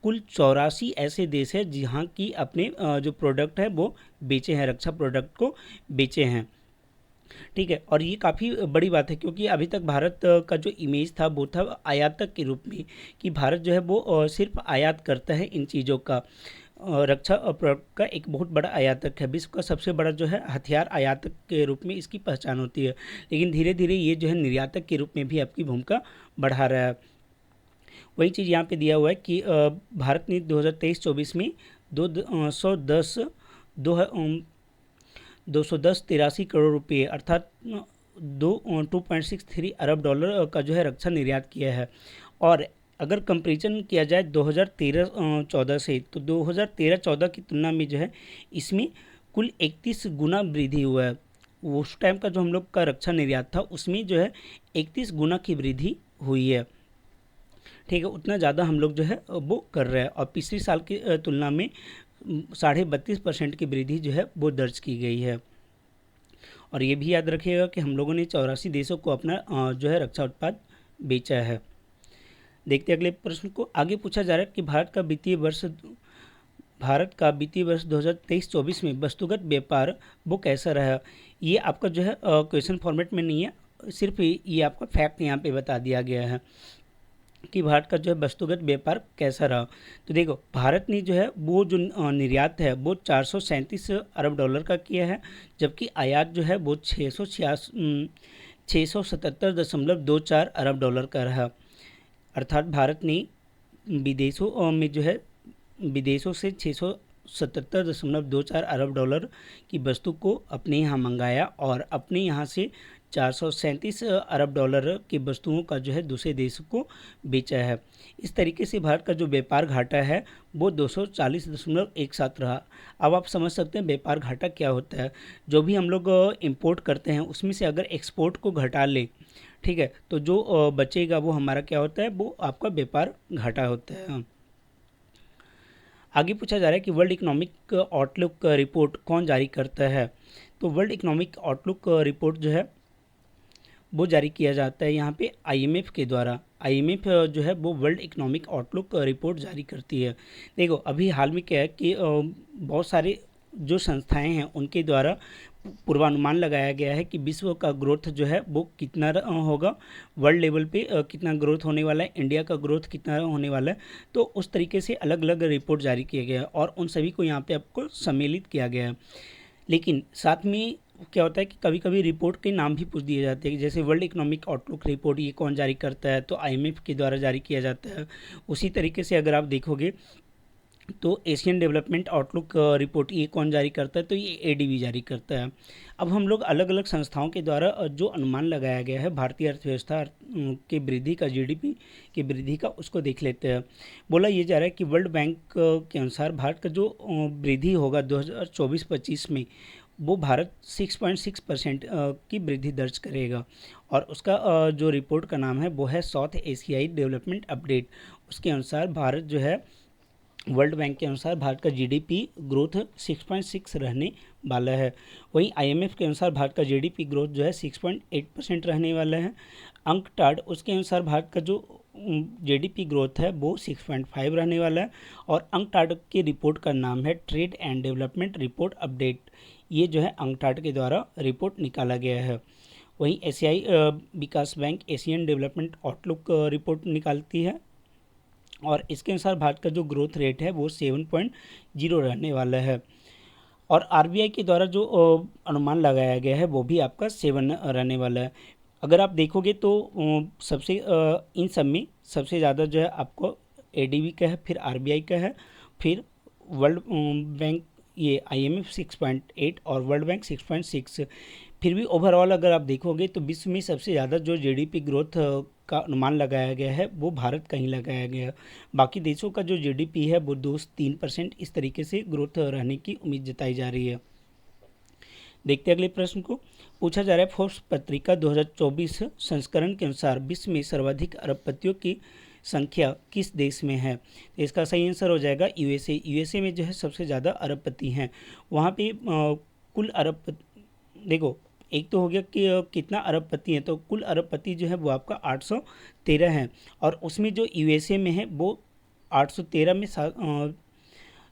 कुल 84 ऐसे देश हैं जहाँ की अपने जो प्रोडक्ट है वो बेचे हैं, रक्षा प्रोडक्ट को बेचे हैं। ठीक है, और ये काफ़ी बड़ी बात है क्योंकि अभी तक भारत का जो इमेज था वो था आयातक के रूप में, कि भारत जो है वो सिर्फ आयात करता है इन चीज़ों का। रक्षा प्रोडक्ट का एक बहुत बड़ा आयातक है, विश्व का सबसे बड़ा जो है हथियार आयातक के रूप में इसकी पहचान होती है। लेकिन धीरे धीरे ये जो है निर्यातक के रूप में भी आपकी भूमिका बढ़ा रहा है। वही चीज़ यहाँ पे दिया हुआ है कि भारत ने 2023-24 में 210 करोड़ रुपये अर्थात 2.63 अरब डॉलर का जो है रक्षा निर्यात किया है। और अगर कंपैरिजन किया जाए 2013-14 से, तो 2013-14 की तुलना में जो है इसमें कुल 31 गुना वृद्धि हुआ है। उस टाइम का जो हम लोग का रक्षा निर्यात था उसमें जो है 31 गुना की वृद्धि हुई है। ठीक है, उतना ज़्यादा हम लोग जो है वो कर रहे हैं। और पिछले साल की तुलना में 32.5% की वृद्धि जो है वो दर्ज की गई है। और ये भी याद रखिएगा कि हम लोगों ने 84 देशों को अपना जो है रक्षा उत्पाद बेचा है। देखते हैं अगले प्रश्न को। आगे पूछा जा रहा है कि भारत भारत का वित्तीय वर्ष 2023-24 में वस्तुगत व्यापार वो कैसा रहा। ये आपका जो है क्वेश्चन फॉर्मेट में नहीं है, सिर्फ ये आपका फैक्ट यहाँ पे बता दिया गया है कि भारत का जो है वस्तुगत व्यापार कैसा रहा। तो देखो, भारत ने जो है वो जो निर्यात है वो 437 अरब डॉलर का किया है, जबकि आयात जो है वो 677.24 अरब डॉलर का रहा। अर्थात भारत ने विदेशों में जो है विदेशों से 677.24 अरब डॉलर की वस्तु को अपने यहाँ मंगाया और अपने यहाँ से 437 अरब डॉलर की वस्तुओं का जो है दूसरे देशों को बेचा है। इस तरीके से भारत का जो व्यापार घाटा है वो 240.17 रहा। अब आप समझ सकते हैं व्यापार घाटा क्या होता है। जो भी हम लोग इंपोर्ट करते हैं उसमें से अगर एक्सपोर्ट को घटा ले, ठीक है, तो जो बचेगा वो हमारा क्या होता है, वो आपका व्यापार घाटा होता है। आगे पूछा जा रहा है कि वर्ल्ड इकोनॉमिक आउटलुक रिपोर्ट कौन जारी करता है। तो वर्ल्ड इकोनॉमिक आउटलुक रिपोर्ट जो है वो जारी किया जाता है यहाँ पे आईएमएफ के द्वारा। आईएमएफ जो है वो वर्ल्ड इकोनॉमिक आउटलुक रिपोर्ट जारी करती है। देखो, अभी हाल में क्या है कि बहुत सारे जो संस्थाएं हैं उनके द्वारा पूर्वानुमान लगाया गया है कि विश्व का ग्रोथ जो है वो कितना होगा, वर्ल्ड लेवल पे कितना ग्रोथ होने वाला है, इंडिया का ग्रोथ कितना होने वाला है। तो उस तरीके से अलग अलग रिपोर्ट जारी किया गया है और उन सभी को यहाँ पे आपको सम्मिलित किया गया है। लेकिन साथ में क्या होता है कि कभी कभी रिपोर्ट के नाम भी पूछ दिए जाते हैं, जैसे वर्ल्ड इकोनॉमिक आउटलुक रिपोर्ट ये कौन जारी करता है, तो आईएमएफ के द्वारा जारी किया जाता है। उसी तरीके से अगर आप देखोगे तो एशियन डेवलपमेंट आउटलुक रिपोर्ट ये कौन जारी करता है, तो ये एडीबी जारी करता है। अब हम लोग अलग अलग संस्थाओं के द्वारा जो अनुमान लगाया गया है भारतीय अर्थव्यवस्था की वृद्धि का, जीडीपी की वृद्धि का, उसको देख लेते हैं। बोला ये जा रहा है कि वर्ल्ड बैंक के अनुसार भारत का जो वृद्धि होगा 2024-25 में, वो भारत 6.6% की वृद्धि दर्ज करेगा और उसका जो रिपोर्ट का नाम है वो है साउथ एशियाई डेवलपमेंट अपडेट। उसके अनुसार भारत जो है, वर्ल्ड बैंक के अनुसार भारत का जीडीपी ग्रोथ 6.6 रहने वाला है। वहीं आईएमएफ के अनुसार भारत का जीडीपी ग्रोथ जो है 6.8% रहने वाला है। अंकटाड उसके अनुसार भारत का जो जीडीपी ग्रोथ है वो 6.5 रहने वाला है और अंकटाड की रिपोर्ट का नाम है trade and development report update. ये जो है अंकटाड के द्वारा रिपोर्ट निकाला गया है। वहीं एशियाई विकास bank Asian development outlook report निकालती है और इसके अनुसार भारत का जो ग्रोथ रेट है वो 7.0 रहने वाला है और आरबीआई के द्वारा जो अनुमान लगाया गया है वो भी आपका 7 रहने वाला है। अगर आप देखोगे तो सबसे इन सब में सबसे ज़्यादा जो है आपको एडीबी का है, फिर आरबीआई का है, फिर वर्ल्ड बैंक ये आईएमएफ 6.8 और वर्ल्ड बैंक 6.6। फिर भी ओवरऑल अगर आप देखोगे तो विश्व में सबसे ज़्यादा जो जीडीपी ग्रोथ का अनुमान लगाया गया है वो भारत का ही लगाया गया है। बाकी देशों का जो जीडीपी है वो 2-3% इस तरीके से ग्रोथ रहने की उम्मीद जताई जा रही है। देखते हैं अगले प्रश्न को। पूछा जा रहा है फोर्ब्स पत्रिका 2024 संस्करण के अनुसार विश्व में सर्वाधिक अरबपतियों की संख्या किस देश में है। तो इसका सही आंसर हो जाएगा यूएसए। यूएसए में जो है सबसे ज़्यादा अरबपति हैं। वहाँ पे कुल अरबपति, देखो एक तो हो गया कि कितना अरबपति हैं, तो कुल अरबपति जो है वो आपका 813 हैं और उसमें जो यूएसए में है वो 813 में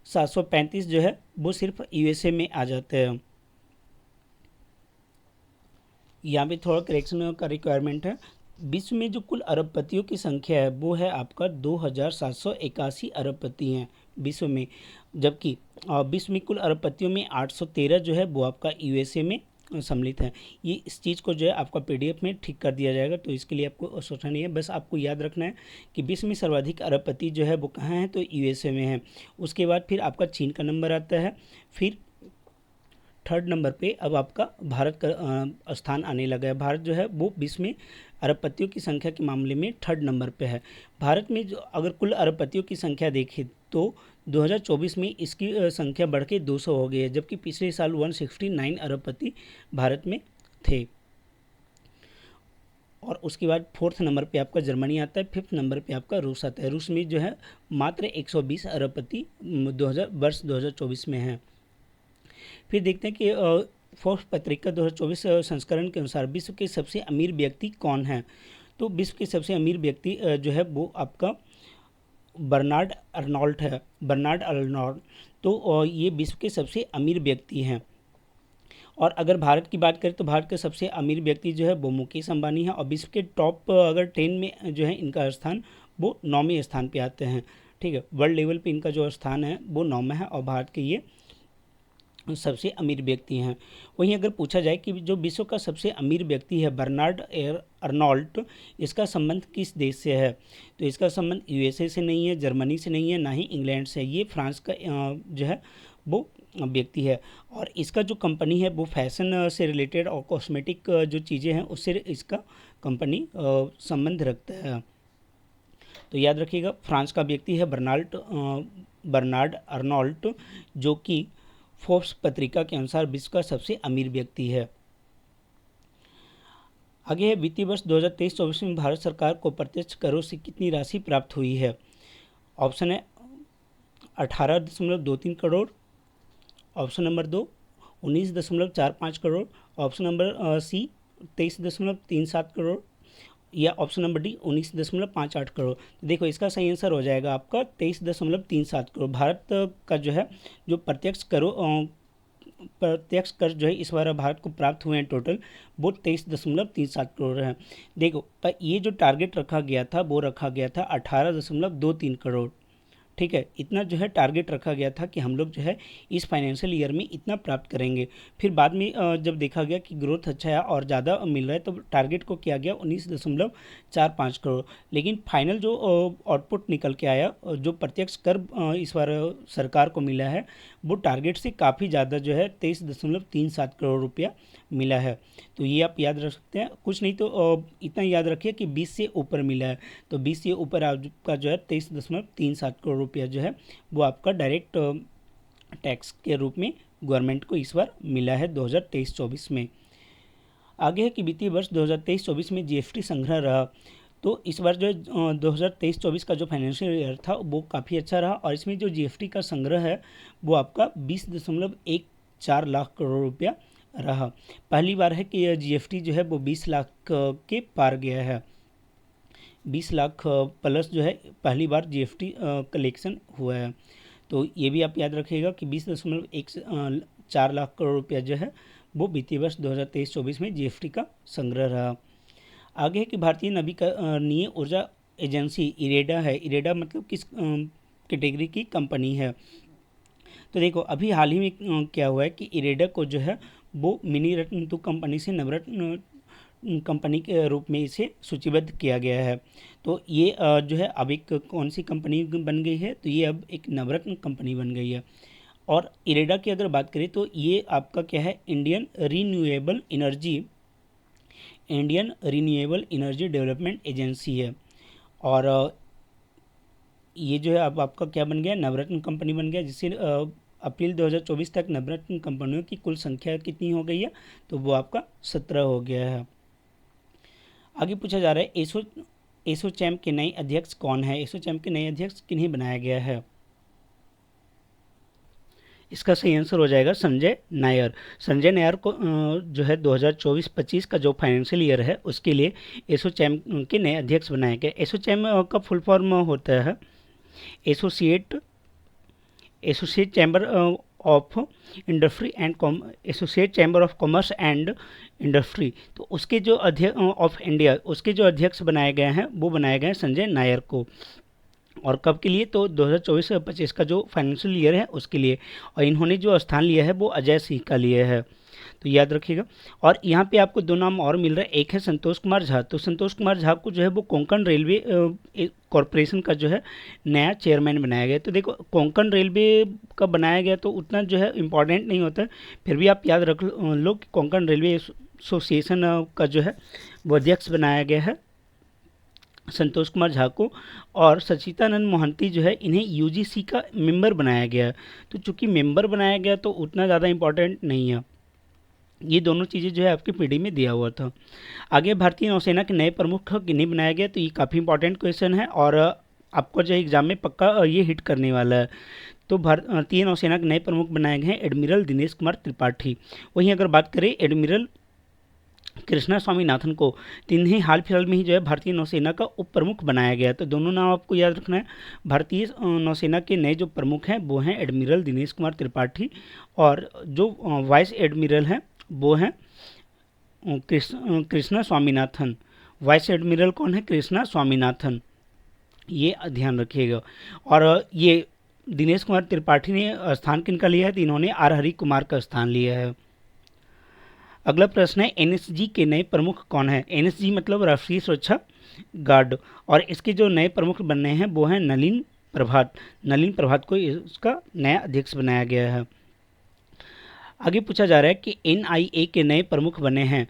735 जो है वो सिर्फ यूएसए में आ जाते हैं। यहाँ पे थोड़ा करेक्शन का रिक्वायरमेंट है। विश्व में जो कुल अरबपतियों की संख्या है वो है आपका 2781 अरबपति हैं विश्व में, जबकि विश्व में कुल अरबपतियों में 813 जो है वो आपका यूएसए में सम्मिलित है। ये इस चीज़ को जो है आपका पीडीएफ में ठीक कर दिया जाएगा, तो इसके लिए आपको सोचना नहीं है, बस आपको याद रखना है कि विश्व में सर्वाधिक अरबपति जो है वो कहाँ है, तो यूएसए में है। उसके बाद फिर आपका चीन का नंबर आता है, फिर थर्ड नंबर पे अब आपका भारत का स्थान आने लगा है। भारत जो है वो विश्व में अरबपतियों की संख्या के मामले में थर्ड नंबर पे है। भारत में जो अगर कुल अरबपतियों की संख्या देखें तो 2024 में इसकी संख्या बढ़ के 200 हो गई है, जबकि पिछले साल 169 अरबपति भारत में थे। और उसके बाद फोर्थ नंबर पे आपका जर्मनी आता है, फिफ्थ नंबर पे आपका रूस आता है। रूस में जो है मात्र 120 अरबपति वर्ष 2024 में है। फिर देखते हैं कि फोर्ब्स पत्रिका 2024 संस्करण के अनुसार विश्व के सबसे अमीर व्यक्ति कौन है। तो विश्व के सबसे अमीर व्यक्ति जो है वो आपका बर्नार्ड अर्नॉल्ट है, बर्नार्ड अर्नॉल्ट। तो ये विश्व के सबसे अमीर व्यक्ति हैं। और अगर भारत की बात करें तो भारत के सबसे अमीर व्यक्ति जो है वो मुकेश अंबानी है, और विश्व के टॉप अगर 10 में जो है इनका स्थान वो 9वें स्थान पे आते हैं। ठीक है, वर्ल्ड लेवल पे इनका जो स्थान है वो 9वां है, और भारत के ये सबसे अमीर व्यक्ति हैं। वहीं अगर पूछा जाए कि जो विश्व का सबसे अमीर व्यक्ति है बर्नार्ड अर्नॉल्ट, इसका संबंध किस देश से है, तो इसका संबंध यूएसए से नहीं है, जर्मनी से नहीं है, ना ही इंग्लैंड से। ये फ्रांस का जो है वो व्यक्ति है, और इसका जो कंपनी है वो फैशन से रिलेटेड और कॉस्मेटिक जो चीज़ें हैं उससे इसका कंपनी संबंध रखता है। तो याद रखिएगा, फ्रांस का व्यक्ति है बर्नार्ड अर्नॉल्ट, जो कि फोर्ब्स पत्रिका के अनुसार विश्व का सबसे अमीर व्यक्ति है। आगे है, वित्तीय वर्ष 2023-24 में भारत सरकार को प्रत्यक्ष करों से कितनी राशि प्राप्त हुई है। ऑप्शन है 18.23 crore, option number 2 19.45 crore, option number C 23.37 crore, या ऑप्शन नंबर डी 19.58 करोड़। तो देखो इसका सही आंसर हो जाएगा आपका 23.37 करोड़। भारत का जो है जो प्रत्यक्ष कर जो है इस बार भारत को प्राप्त हुए हैं टोटल, वो 23.37 करोड़ हैं। देखो पर ये जो टारगेट रखा गया था वो रखा गया था 18.23 करोड़। ठीक है, इतना जो है टारगेट रखा गया था कि हम लोग जो है इस फाइनेंशियल ईयर में इतना प्राप्त करेंगे। फिर बाद में जब देखा गया कि ग्रोथ अच्छा है और ज़्यादा मिल रहा है तो टारगेट को किया गया 19.45 करोड़। लेकिन फाइनल जो आउटपुट निकल के आया, जो प्रत्यक्ष कर इस बार सरकार को मिला है, वो टारगेट से काफ़ी ज़्यादा जो है 23.37 करोड़ रुपया मिला है। तो ये आप याद रख सकते हैं, कुछ नहीं तो इतना याद रखिए कि 20 से ऊपर मिला है। तो 20 से ऊपर आपका जो है 23.37 करोड़ रुपया जो है वो आपका डायरेक्ट टैक्स के रूप में गवर्नमेंट को इस बार मिला है 2023-24 में। आगे है कि वित्तीय वर्ष 2023-24 में जीएसटी संग्रह रहा। तो इस बार जो है 2023-24 का जो फाइनेंशियल ईयर था वो काफ़ी अच्छा रहा, और इसमें जो जीएसटी का संग्रह है वो आपका 20.14 लाख करोड़ रुपया रहा। पहली बार है कि जीएसटी जो है वो 20 लाख के पार गया है। 20 लाख प्लस जो है पहली बार जीएसटी कलेक्शन हुआ है। तो ये भी आप याद रखिएगा कि 20.14 लाख करोड़ रुपया जो है वो वित्तीय वर्ष 2023-24 में जीएसटी का संग्रह रहा। आगे है कि भारतीय नवीकरणीय ऊर्जा एजेंसी इरेडा है। इरेडा मतलब किस कैटेगरी की कंपनी है। तो देखो अभी हाल ही में क्या हुआ है कि इरेडा को जो है वो मिनी रत्न कंपनी से नवरत्न कंपनी के रूप में इसे सूचीबद्ध किया गया है। तो ये जो है अब एक कौन सी कंपनी बन गई है, तो ये अब एक नवरत्न कंपनी बन गई है। और इरेडा की अगर बात करें तो ये आपका क्या है, Indian renewable energy development agency है। और ये जो है अब आपका क्या बन गया, नवरत्न कंपनी बन गया, जिससे अप्रैल 2024 तक नवरत्न कंपनियों की कुल संख्या कितनी हो गई है, तो वो आपका 17 हो गया है। आगे पूछा जा रहा है एसोचैम के नए अध्यक्ष कौन है। एसोचैम के नए अध्यक्ष किन्हें बनाया गया है। इसका सही आंसर हो जाएगा संजय नायर। संजय नायर को जो है 2024-25 का जो फाइनेंशियल ईयर है उसके लिए एसोचैम के नए अध्यक्ष बनाए गए। एसोचैम का फुल फॉर्म होता है associate chamber of industry and associate chamber of commerce and industry. तो उसके जो अध्यक्ष ऑफ इंडिया, उसके जो अध्यक्ष बनाए गए हैं वो बनाए गए हैं संजय नायर को। और कब के लिए, तो 2024-25 का जो फाइनेंशियल ईयर है उसके लिए। और इन्होंने जो स्थान लिया है वो अजय सिंह का लिया है, तो याद रखिएगा। और यहाँ पे आपको दो नाम और मिल रहा है, एक है संतोष कुमार झा। तो संतोष कुमार झा को जो है वो कोंकण रेलवे कॉरपोरेशन का जो है नया चेयरमैन बनाया गया। तो देखो कोंकण रेलवे का बनाया गया तो उतना जो है इम्पॉर्टेंट नहीं होता है, फिर भी आप याद रख लो कि कोंकण रेलवे एसोसिएशन का जो है वो अध्यक्ष बनाया गया है संतोष कुमार झा को। और सचितानंद मोहंती जो है इन्हें यूजीसी का मेंबर बनाया गया है। तो चूंकि मेंबर बनाया गया तो उतना ज़्यादा इम्पॉर्टेंट नहीं है। ये दोनों चीज़ें जो है आपकी पीडी में दिया हुआ था। आगे भारतीय नौसेना के नए प्रमुख किन्हें बनाया गया, तो ये काफ़ी इंपॉर्टेंट क्वेश्चन है और आपको जो एग्जाम में पक्का ये हिट करने वाला है। तो भारतीय नौसेना के नए प्रमुख बनाए गए हैं एडमिरल दिनेश कुमार त्रिपाठी। वहीं अगर बात करें एडमिरल कृष्णा स्वामीनाथन को तीन ही हाल फिलहाल में ही जो है भारतीय नौसेना का उप प्रमुख बनाया गया है। तो दोनों नाम आपको याद रखना है। भारतीय नौसेना के नए जो प्रमुख हैं वो हैं एडमिरल दिनेश कुमार त्रिपाठी, और जो वाइस एडमिरल हैं वो हैं कृष्णा स्वामीनाथन। वाइस एडमिरल कौन है? कृष्णा स्वामीनाथन, ये ध्यान रखिएगा। और ये दिनेश कुमार त्रिपाठी ने स्थान किनका लिया है? तो इन्होंने आर हरि कुमार का स्थान लिया है। अगला प्रश्न है एनएसजी के नए प्रमुख कौन है? एनएसजी मतलब राष्ट्रीय सुरक्षा गार्ड, और इसके जो नए प्रमुख बनने हैं वो हैं नलिन प्रभात। नलिन प्रभात को इसका नया अध्यक्ष बनाया गया है। आगे पूछा जा रहा है कि एनआईए के नए प्रमुख बने हैं,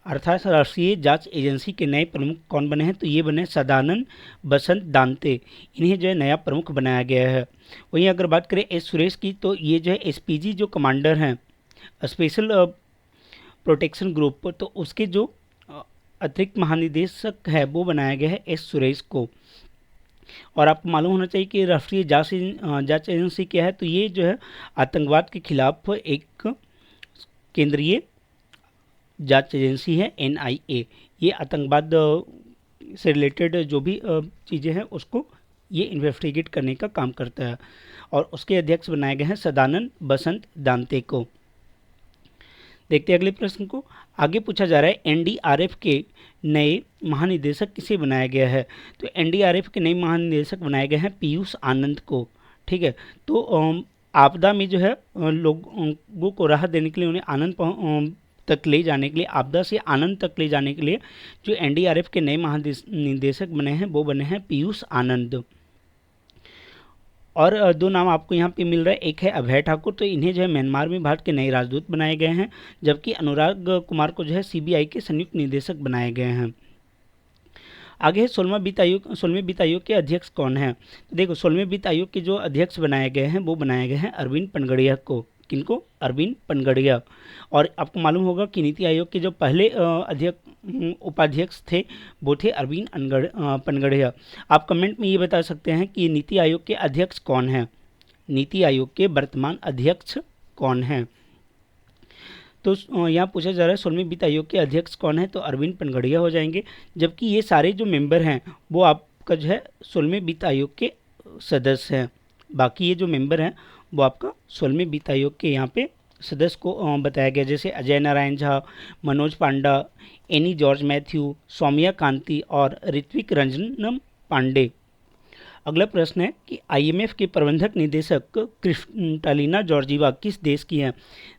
अर्थात राष्ट्रीय जांच एजेंसी के नए प्रमुख कौन बने हैं? तो ये बने सदानंद बसंत दांते, इन्हें जो है नया प्रमुख बनाया गया है। वहीं अगर बात करें एस सुरेश की, तो ये जो है एसपीजी जो कमांडर हैं स्पेशल प्रोटेक्शन ग्रुप, तो उसके जो अतिरिक्त महानिदेशक है वो बनाया गया है एस सुरेश को। और आपको मालूम होना चाहिए कि राष्ट्रीय जांच एजेंसी क्या है? तो ये जो है आतंकवाद के खिलाफ एक केंद्रीय जांच एजेंसी है एनआईए। ये आतंकवाद से रिलेटेड जो भी चीज़ें हैं उसको ये इन्वेस्टिगेट करने का काम करता है, और उसके अध्यक्ष बनाए गए हैं सदानंद बसंत दांते को। देखते हैं अगले प्रश्न को। आगे पूछा जा रहा है एनडीआरएफ के नए महानिदेशक किसे बनाया गया है? तो एनडीआरएफ के नए महानिदेशक बनाए गए हैं पीयूष आनंद को। ठीक है, तो आपदा में जो है लोगों को राहत देने के लिए, उन्हें आनंद तक ले जाने के लिए, आपदा से आनंद तक ले जाने के लिए जो एनडीआरएफ के नए महानिदेशक बने हैं वो बने हैं पीयूष आनंद। और दो नाम आपको यहाँ पे मिल रहा है, एक है अभय ठाकुर, तो इन्हें जो है म्यांमार में भारत के नए राजदूत बनाए गए हैं, जबकि अनुराग कुमार को जो है सीबीआई के संयुक्त निदेशक बनाए गए हैं। आगे है 16वें वित्त आयोग के अध्यक्ष कौन है? तो देखो 16वें वित्त आयोग के जो अध्यक्ष बनाए गए हैं वो बनाए गए हैं अरविंद पनगड़िया को। किनको? अरविंद पनगड़िया। और आपको मालूम होगा कि नीति आयोग के जो पहले उपाध्यक्ष थे वो थे अरविंद पनगड़िया। आप कमेंट में ये बता सकते हैं कि नीति आयोग के अध्यक्ष कौन है? नीति आयोग के वर्तमान अध्यक्ष कौन है? तो यहाँ पूछा जा रहा है 16वें वित्त आयोग के अध्यक्ष कौन है? तो अरविंद पनगड़िया हो जाएंगे, जबकि ये सारे जो मेंबर हैं वो आपका जो है 16वें वित्त आयोग के सदस्य हैं। बाकी ये जो मेंबर हैं वो आपका 16वें वित्त आयोग के यहाँ पे सदस्य को बताया गया, जैसे अजय नारायण झा, मनोज पांडा, एनी जॉर्ज मैथ्यू, सौम्या कांति और ऋत्विक रंजनम पांडे। अगला प्रश्न है कि आईएमएफ के प्रबंधक निदेशक क्रिस्टालिना जॉर्जीवा किस देश की हैं?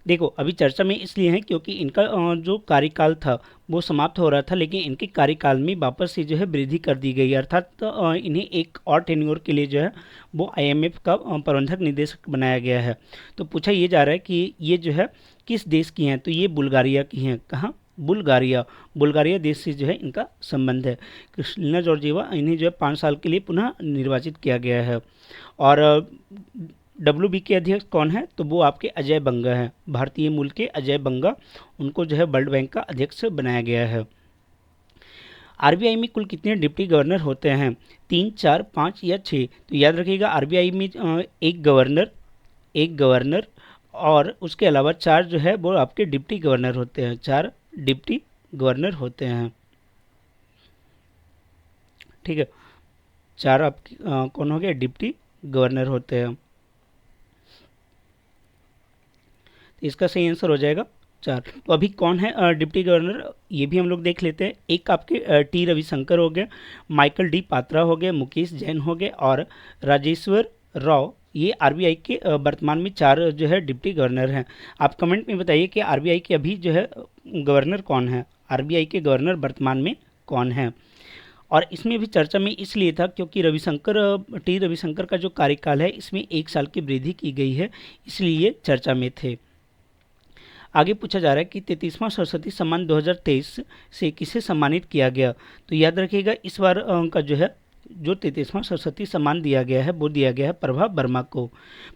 देखो अभी चर्चा में इसलिए है क्योंकि इनका जो कार्यकाल था वो समाप्त हो रहा था, लेकिन इनके कार्यकाल में वापस से जो है वृद्धि कर दी गई, अर्थात इन्हें एक और टेन्योर के लिए जो है वो आईएमएफ का प्रबंधक निदेशक बनाया गया है। तो पूछा ये जा रहा है कि ये जो है किस देश की हैं? तो ये बुल्गारिया की हैं। कहाँ? बुल्गारिया देश से जो है इनका संबंध है। क्रिस्टालिना जॉर्जीवा, इन्हें जो है 5 साल के लिए पुनः निर्वाचित किया गया है। और WB के अध्यक्ष कौन है? तो वो आपके अजय बंगा हैं, भारतीय मूल के अजय बंगा, उनको जो है वर्ल्ड बैंक का अध्यक्ष बनाया गया है। आरबीआई में कुल कितने डिप्टी गवर्नर होते हैं? 3, 4, 5 या 6? तो याद रखिएगा आरबीआई में एक गवर्नर और उसके अलावा 4 जो है वो आपके डिप्टी गवर्नर होते हैं। 4 डिप्टी गवर्नर होते हैं। ठीक है, 4 आप कौन हो गए? डिप्टी गवर्नर होते हैं। इसका सही आंसर हो जाएगा 4। तो अभी कौन है डिप्टी गवर्नर, ये भी हम लोग देख लेते हैं। एक आपके टी रविशंकर हो गए, माइकल डी पात्रा हो गए, मुकेश जैन हो गए और राजेश्वर राव। ये आरबीआई के वर्तमान में 4 जो है डिप्टी गवर्नर हैं। आप कमेंट में बताइए कि आरबीआई के अभी जो है गवर्नर कौन है? आरबीआई के गवर्नर वर्तमान में कौन है? और इसमें भी चर्चा में इसलिए था क्योंकि टी रविशंकर का जो कार्यकाल है इसमें 1 साल की वृद्धि की गई है, इसलिए चर्चा में थे। आगे पूछा जा रहा है कि 33वां सरस्वती सम्मान 2023 से किसे सम्मानित किया गया? तो याद रखिएगा इस बार का जो है जो 33वां सरस्वती सम्मान दिया गया है वो दिया गया है प्रभा वर्मा को।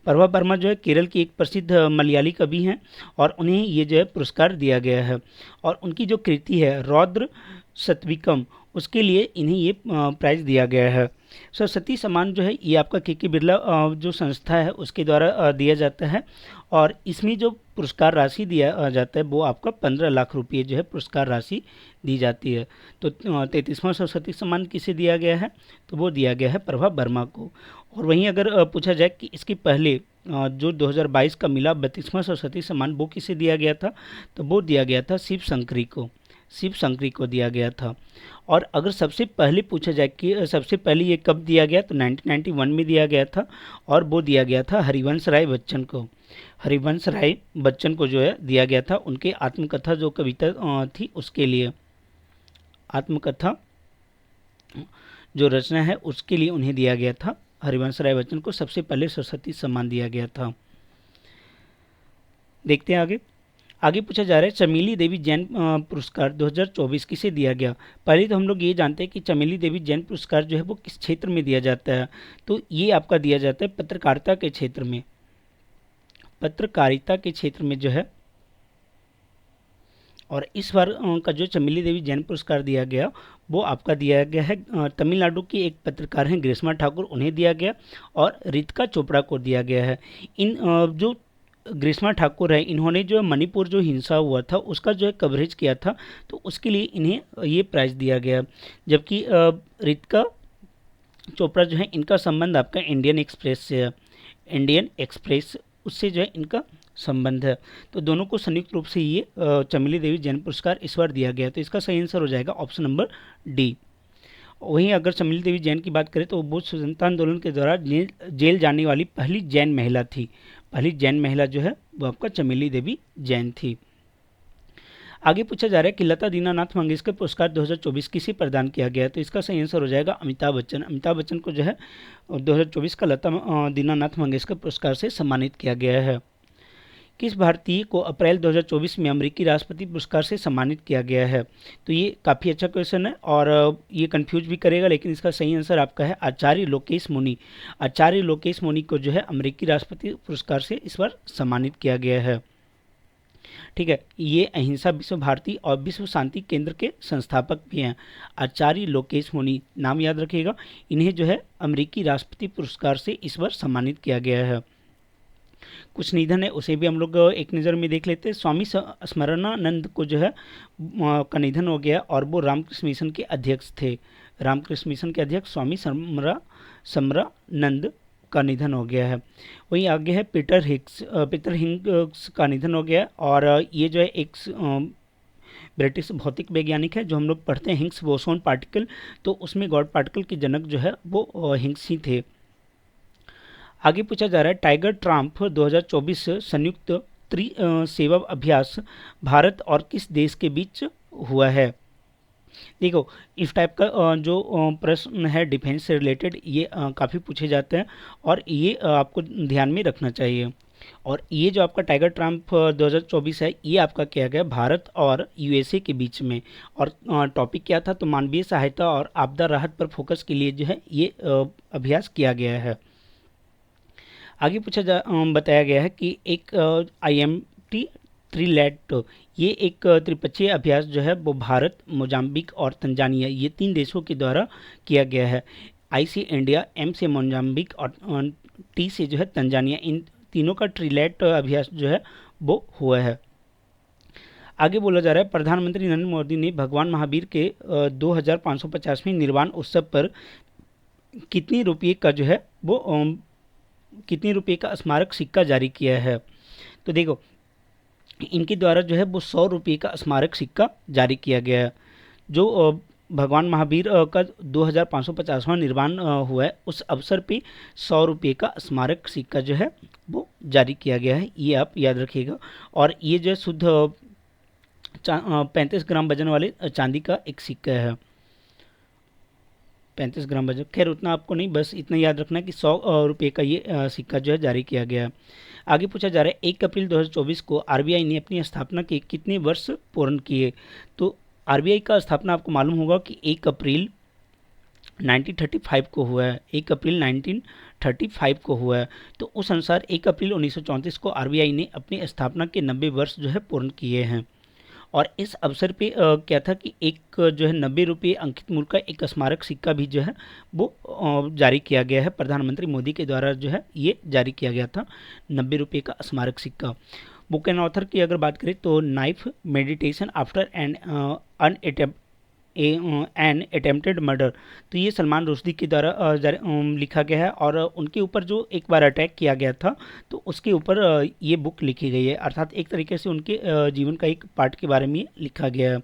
प्रभा वर्मा जो है केरल की एक प्रसिद्ध मलयाली कवि हैं और उन्हें ये जो है पुरस्कार दिया गया है। और उनकी जो कृति है रौद्र सत्विकम, उसके लिए इन्हें ये प्राइज़ दिया गया है। सरस्वती सम्मान जो है ये आपका के बिरला जो संस्था है उसके द्वारा दिया जाता है, और इसमें जो पुरस्कार राशि दिया जाता है वो आपका 15 लाख रुपये जो है पुरस्कार राशि दी जाती है। तो 33वां सरस्वती सम्मान किसे दिया गया है, तो वो दिया गया है प्रभा वर्मा को। और वहीं अगर पूछा जाए कि इसके पहले जो 2022 का मिला 32वां सरस्वती सम्मान वो किसे दिया गया था, तो वो दिया गया था शिव शंकरी को, शिव शंकरी को दिया गया था। और अगर सबसे पहले पूछा जाए कि सबसे पहले ये कब दिया गया, तो 1991 में दिया गया था, और वो दिया गया था हरिवंश राय बच्चन को। हरिवंश राय बच्चन को जो है दिया गया था उनके आत्मकथा जो कविता थी उसके लिए, आत्मकथा जो रचना है उसके लिए उन्हें दिया गया था। हरिवंश राय बच्चन को सबसे पहले सरस्वती सम्मान दिया गया था। देखते हैं आगे। आगे पूछा जा रहा है चमेली देवी जैन पुरस्कार 2024 किसे दिया गया। पहले तो हम लोग ये जानते हैं कि चमेली देवी जैन पुरस्कार जो है वो किस क्षेत्र में दिया जाता है, तो ये आपका दिया जाता है पत्रकारिता के क्षेत्र में, पत्रकारिता के क्षेत्र में जो है। और इस बार का जो चमेली देवी जैन पुरस्कार दिया गया वो आपका दिया गया है तमिलनाडु की एक पत्रकार हैं ग्रीष्मा ठाकुर, उन्हें दिया गया, और रितिका चोपड़ा को दिया गया है। इन जो ग्रीष्मा ठाकुर है इन्होंने जो मणिपुर जो हिंसा हुआ था उसका जो है कवरेज किया था, तो उसके लिए इन्हें ये प्राइज़ दिया गया। जबकि रितिका चोपड़ा जो है इनका संबंध आपका इंडियन एक्सप्रेस से है, इंडियन एक्सप्रेस उससे जो है इनका संबंध है। तो दोनों को संयुक्त रूप से ये चमेली देवी जैन पुरस्कार इस बार दिया गया। तो इसका सही आंसर हो जाएगा ऑप्शन नंबर डी। वहीं अगर चमेली देवी जैन की बात करें तो वो स्वतंत्रता आंदोलन के दौरान जेल जाने वाली पहली जैन महिला थी। पहली जैन महिला जो है वो आपका चमेली देवी जैन थी। आगे पूछा जा रहा है कि लता दीनानाथ मंगेशकर पुरस्कार 2024 किसे प्रदान किया गया, तो इसका सही आंसर हो जाएगा अमिताभ बच्चन। अमिताभ बच्चन को जो है 2024 का लता दीनानाथ मंगेशकर पुरस्कार से सम्मानित किया गया है। किस भारतीय को अप्रैल 2024 में अमेरिकी राष्ट्रपति पुरस्कार से सम्मानित किया गया है, तो ये काफ़ी अच्छा क्वेश्चन है और ये कंफ्यूज भी करेगा, लेकिन इसका सही आंसर आपका है आचार्य लोकेश मुनि। आचार्य लोकेश मुनि को जो है अमेरिकी राष्ट्रपति पुरस्कार से इस बार सम्मानित किया गया है। ठीक है, ये अहिंसा विश्व भारती और विश्व शांति केंद्र के संस्थापक भी हैं। आचार्य लोकेश मुनि नाम याद रखिएगा। इन्हें जो है अमेरिकी राष्ट्रपति पुरस्कार से इस बार सम्मानित किया गया है। कुछ निधन है उसे भी हम लोग एक नज़र में देख लेते हैं। स्वामी स्मरणानंद को जो है का निधन हो गया और वो रामकृष्ण मिशन के अध्यक्ष थे। रामकृष्ण मिशन के अध्यक्ष स्वामी स्मरणानंद का निधन हो गया है। वहीं आगे है पीटर हिग्स का निधन हो गया, और ये जो है एक ब्रिटिश भौतिक वैज्ञानिक है जो हम लोग पढ़ते हैं हिग्स बोसोन पार्टिकल, तो उसमें गॉड पार्टिकल के जनक जो है वो हिग्स ही थे। आगे पूछा जा रहा है टाइगर ट्राम्प 2024 संयुक्त सेवा अभ्यास भारत और किस देश के बीच हुआ है। देखो इस टाइप का जो प्रश्न है डिफेंस से रिलेटेड ये काफ़ी पूछे जाते हैं और ये आपको ध्यान में रखना चाहिए। और ये जो आपका टाइगर ट्राम्प 2024 है ये आपका किया गया भारत और यूएसए के बीच में, और टॉपिक क्या था, तो मानवीय सहायता और आपदा राहत पर फोकस के लिए जो है ये अभ्यास किया गया है। आगे बताया गया है कि एक IMT ट्रिलैट ये एक त्रिपक्षीय अभ्यास जो है वो भारत, मोजाम्बिक और तंजानिया ये 3 देशों के द्वारा किया गया है। I से इंडिया, M से मोजाम्बिक और T से जो है तंजानिया, इन तीनों का ट्रिलैट अभ्यास जो है वो हुआ है। आगे बोला जा रहा है प्रधानमंत्री नरेंद्र मोदी ने भगवान महावीर के 2550वें निर्वाण उत्सव पर कितने रुपये का जो है वो कितने रुपये का स्मारक सिक्का जारी किया है। तो देखो इनके द्वारा जो है वो 100 रुपये का स्मारक सिक्का जारी किया गया है। जो भगवान महावीर का 2550वां निर्वाण हुआ है उस अवसर पे 100 रुपये का स्मारक सिक्का जो है वो जारी किया गया है, ये आप याद रखिएगा। और ये जो है शुद्ध 35 ग्राम वजन वाले चांदी का एक सिक्का है। 35 ग्राम वजन, खैर उतना आपको नहीं, बस इतना याद रखना है कि 100 रुपये का ये सिक्का जो है जारी किया गया है। आगे पूछा जा रहा है 1 अप्रैल 2024 को RBI ने अपनी स्थापना के कितने वर्ष पूर्ण किए। तो RBI का स्थापना आपको मालूम होगा कि 1 अप्रैल 1935 को हुआ है। 1 अप्रैल 1935 को हुआ है। तो उस अनुसार 1 अप्रैल 1934 को RBI ने अपनी स्थापना के 90 वर्ष जो है पूर्ण किए हैं। और इस अवसर पे क्या था कि एक जो है 90 रुपये अंकित मूल्य का एक स्मारक सिक्का भी जो है वो जारी किया गया है। प्रधानमंत्री मोदी के द्वारा जो है ये जारी किया गया था 90 रुपये का स्मारक सिक्का। बुक एंड ऑथर की अगर बात करें तो knife meditation after an attempted murder, तो ये सलमान रुश्दी के द्वारा लिखा गया है और उनके ऊपर जो एक बार अटैक किया गया था तो उसके ऊपर ये बुक लिखी गई है, अर्थात एक तरीके से उनके जीवन का एक पार्ट के बारे में ये लिखा गया है।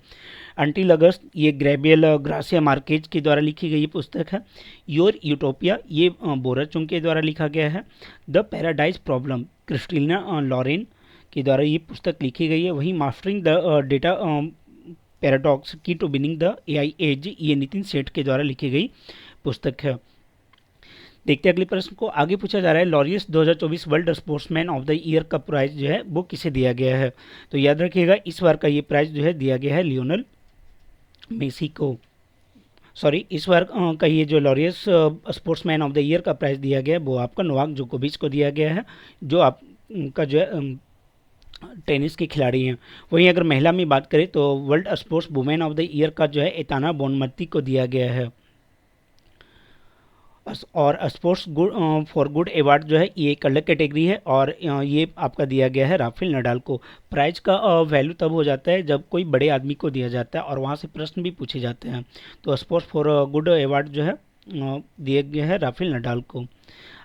अंटिल अगस्त ये ग्रेबियल ग्रासिया मार्केज के द्वारा लिखी गई पुस्तक है। योर यूटोपिया ये बोराचुंग के द्वारा लिखा गया है। The paradise problem Christina Lauren के द्वारा ये पुस्तक लिखी गई है। वहीं mastering the data paradox key to winning the AI age ये नितिन सेठ के द्वारा लिखी गई पुस्तक है। देखते हैं अगले प्रश्न को। आगे पूछा जा रहा है Laureus 2024 world sportsman of the year का प्राइज जो है वो किसे दिया गया है। तो याद रखिएगा इस बार का ये प्राइज जो है दिया गया है लियोनेल मेसी को। सॉरी, इस बार का ये जो Laureus sportsman of the year का प्राइज दिया गया है वो आपका नोवाक जोकोविच को दिया गया है, जो आपका जो है टेनिस के खिलाड़ी हैं। वहीं अगर महिला में बात करें तो world sports women of the year का जो है एताना बोनमर्ती को दिया गया है। और sports good for good award जो है ये एक अलग कैटेगरी है और ये आपका दिया गया है राफेल नडाल को। प्राइज का वैल्यू तब हो जाता है जब कोई बड़े आदमी को दिया जाता है और वहाँ से प्रश्न भी पूछे जाते हैं। तो स्पोर्ट्स फॉर गुड अवार्ड जो है दिया गया है राफेल नडाल को।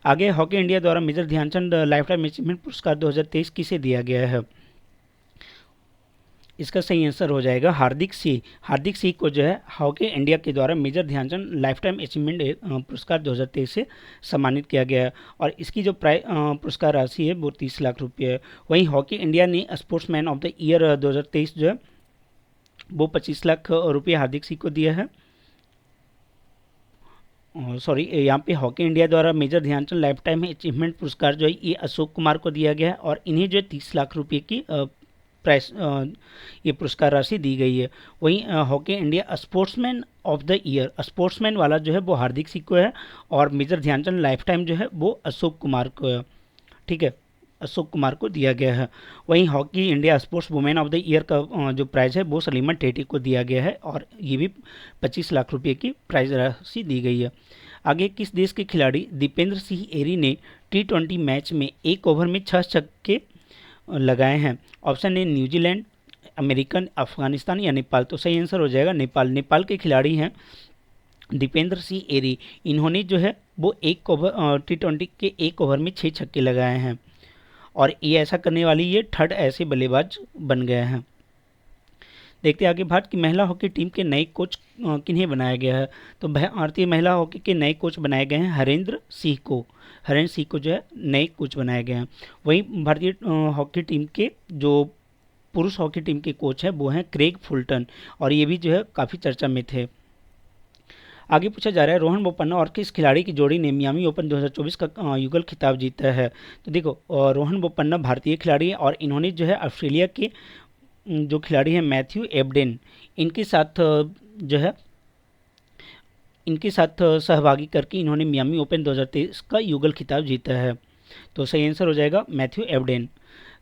आगे हॉकी इंडिया द्वारा major Dhyan Chand lifetime achievement पुरस्कार 2023 किसे दिया गया है। इसका सही आंसर हो जाएगा हार्दिक सिंह। हार्दिक सिंह को जो है हॉकी इंडिया के द्वारा major Dhyan Chand lifetime achievement पुरस्कार 2023 से सम्मानित किया गया है और इसकी जो पुरस्कार राशि है वो 30 लाख रुपये है। वहीं हॉकी इंडिया ने स्पोर्ट्समैन ऑफ द ईयर 2023 जो है वो 25 लाख रुपये हार्दिक सिंह को दिया है। सॉरी, यहाँ पे हॉकी इंडिया द्वारा major Dhyan Chand lifetime achievement पुरस्कार जो है ये अशोक कुमार को दिया गया है और इन्हें जो है 30 लाख रुपये की प्राइस ये पुरस्कार राशि दी गई है। वहीं hockey India sportsman of the year sportsman वाला जो है वो हार्दिक सिंह को है और मेजर ध्यानचंद लाइफ टाइम जो है वो अशोक कुमार को है। ठीक है, अशोक कुमार को दिया गया है। वहीं hockey India sports women of the year का जो प्राइज़ है वो सलीमा टेटी को दिया गया है और ये भी 25 लाख रुपये की प्राइज राशि दी गई है। आगे किस देश के खिलाड़ी दीपेंद्र सिंह एरी ने T20 मैच में एक ओवर में 6 छक्के लगाए हैं। Option A New Zealand, American, Afghanistan या नेपाल। तो सही आंसर हो जाएगा नेपाल। नेपाल के खिलाड़ी हैं दीपेंद्र सिंह एरी। इन्होंने जो है वो T20 के एक ओवर में 6 छक्के लगाए हैं और ये ऐसा करने वाली ये थर्ड ऐसे बल्लेबाज बन गए हैं। देखते हैं आगे भारत की महिला हॉकी टीम के नए कोच किन्हें बनाया गया है। तो भारतीय महिला हॉकी के नए कोच बनाए गए हैं हरेंद्र सिंह को जो है नए कोच बनाए गए हैं। वहीं भारतीय हॉकी टीम के जो पुरुष हॉकी टीम के कोच हैं वो हैं क्रेग फुलटन और ये भी जो है काफ़ी चर्चा में थे। आगे पूछा जा रहा है रोहन बोपन्ना और किस खिलाड़ी की जोड़ी ने मियामी ओपन 2024 का युगल खिताब जीता है। तो देखो रोहन बोपन्ना भारतीय खिलाड़ी है और इन्होंने जो है ऑस्ट्रेलिया के जो खिलाड़ी हैं मैथ्यू एबडेन इनके साथ जो है इनके साथ सहभागी करके इन्होंने मियामी ओपन 2023 का युगल खिताब जीता है। तो सही आंसर हो जाएगा मैथ्यू एबडेन।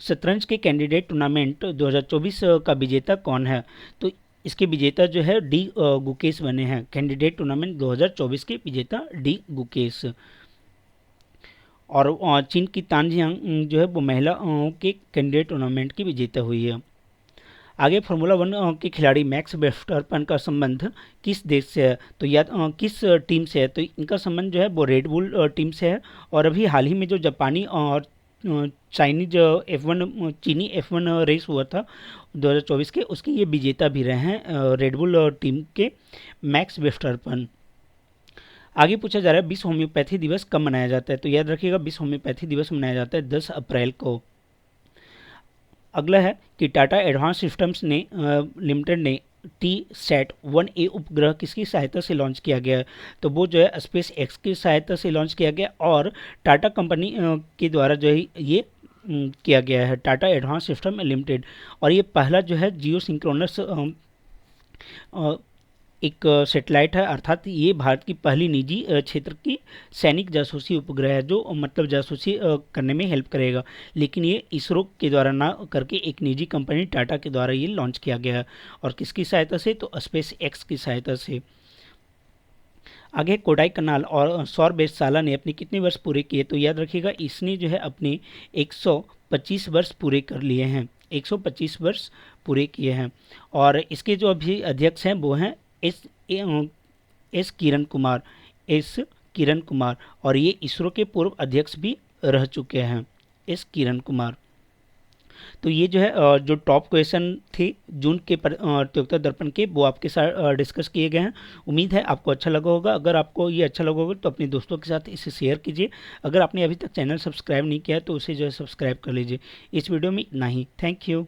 शतरंज के कैंडिडेट टूर्नामेंट 2024 का विजेता कौन है। तो इसके विजेता जो है डी गुकेश बने हैं। कैंडिडेट टूर्नामेंट 2024 के विजेता डी गुकेश। और चीन की तानजियांग जो है वो महिला के कैंडिडेट टूर्नामेंट की विजेता हुई है। आगे फार्मूला 1 के खिलाड़ी मैक्स वर्स्टैपेन का संबंध किस देश से है। तो या किस टीम से है। तो इनका संबंध जो है वो रेडबुल टीम से है और अभी हाल ही में जो जापानी और चीनी F1 रेस हुआ था 2024 के उसके ये विजेता भी रहे हैं रेडबुल टीम के मैक्स वर्स्टैपेन। आगे पूछा जा रहा है विश्व होम्योपैथी दिवस कब मनाया जाता है। तो याद रखिएगा विश्व होम्योपैथी दिवस मनाया जाता है 10 अप्रैल को। अगला है कि टाटा एडवांस सिस्टम्स ने लिमिटेड ने T-SAT-1A उपग्रह किसकी सहायता से लॉन्च किया गया है। तो वो जो है स्पेस एक्स की सहायता से लॉन्च किया गया और टाटा कंपनी के द्वारा जो है ये किया गया है टाटा एडवांस सिस्टम लिमिटेड। और ये पहला जो है जियो सिंक्रोनस एक सैटेलाइट है, अर्थात ये भारत की पहली निजी क्षेत्र की सैनिक जासूसी उपग्रह है जो मतलब जासूसी करने में हेल्प करेगा। लेकिन ये इसरो के द्वारा ना करके एक निजी कंपनी टाटा के द्वारा ये लॉन्च किया गया है। और किसकी सहायता से? तो स्पेस एक्स की सहायता से। आगे कोडाई कनाल और सौर वेधशाला ने अपने कितने वर्ष पूरे किए? तो याद रखिएगा इसने जो है अपने 125 वर्ष पूरे कर लिए हैं, 125 वर्ष पूरे किए हैं। और इसके जो अभी अध्यक्ष हैं वो हैं S S Kiran Kumar, S Kiran Kumar, और ये इसरो के पूर्व अध्यक्ष भी रह चुके हैं, एस किरण कुमार। तो ये जो है जो टॉप क्वेश्चन थे जून के प्रतियोगिता दर्पण के, वो आपके साथ डिस्कस किए गए हैं। उम्मीद है आपको अच्छा लगा होगा। अगर आपको ये अच्छा लगा होगा तो अपने दोस्तों के साथ इसे शेयर कीजिए। अगर आपने अभी तक चैनल सब्सक्राइब नहीं किया है तो उसे जो है सब्सक्राइब कर लीजिए। इस वीडियो में इतना ही। Thank you.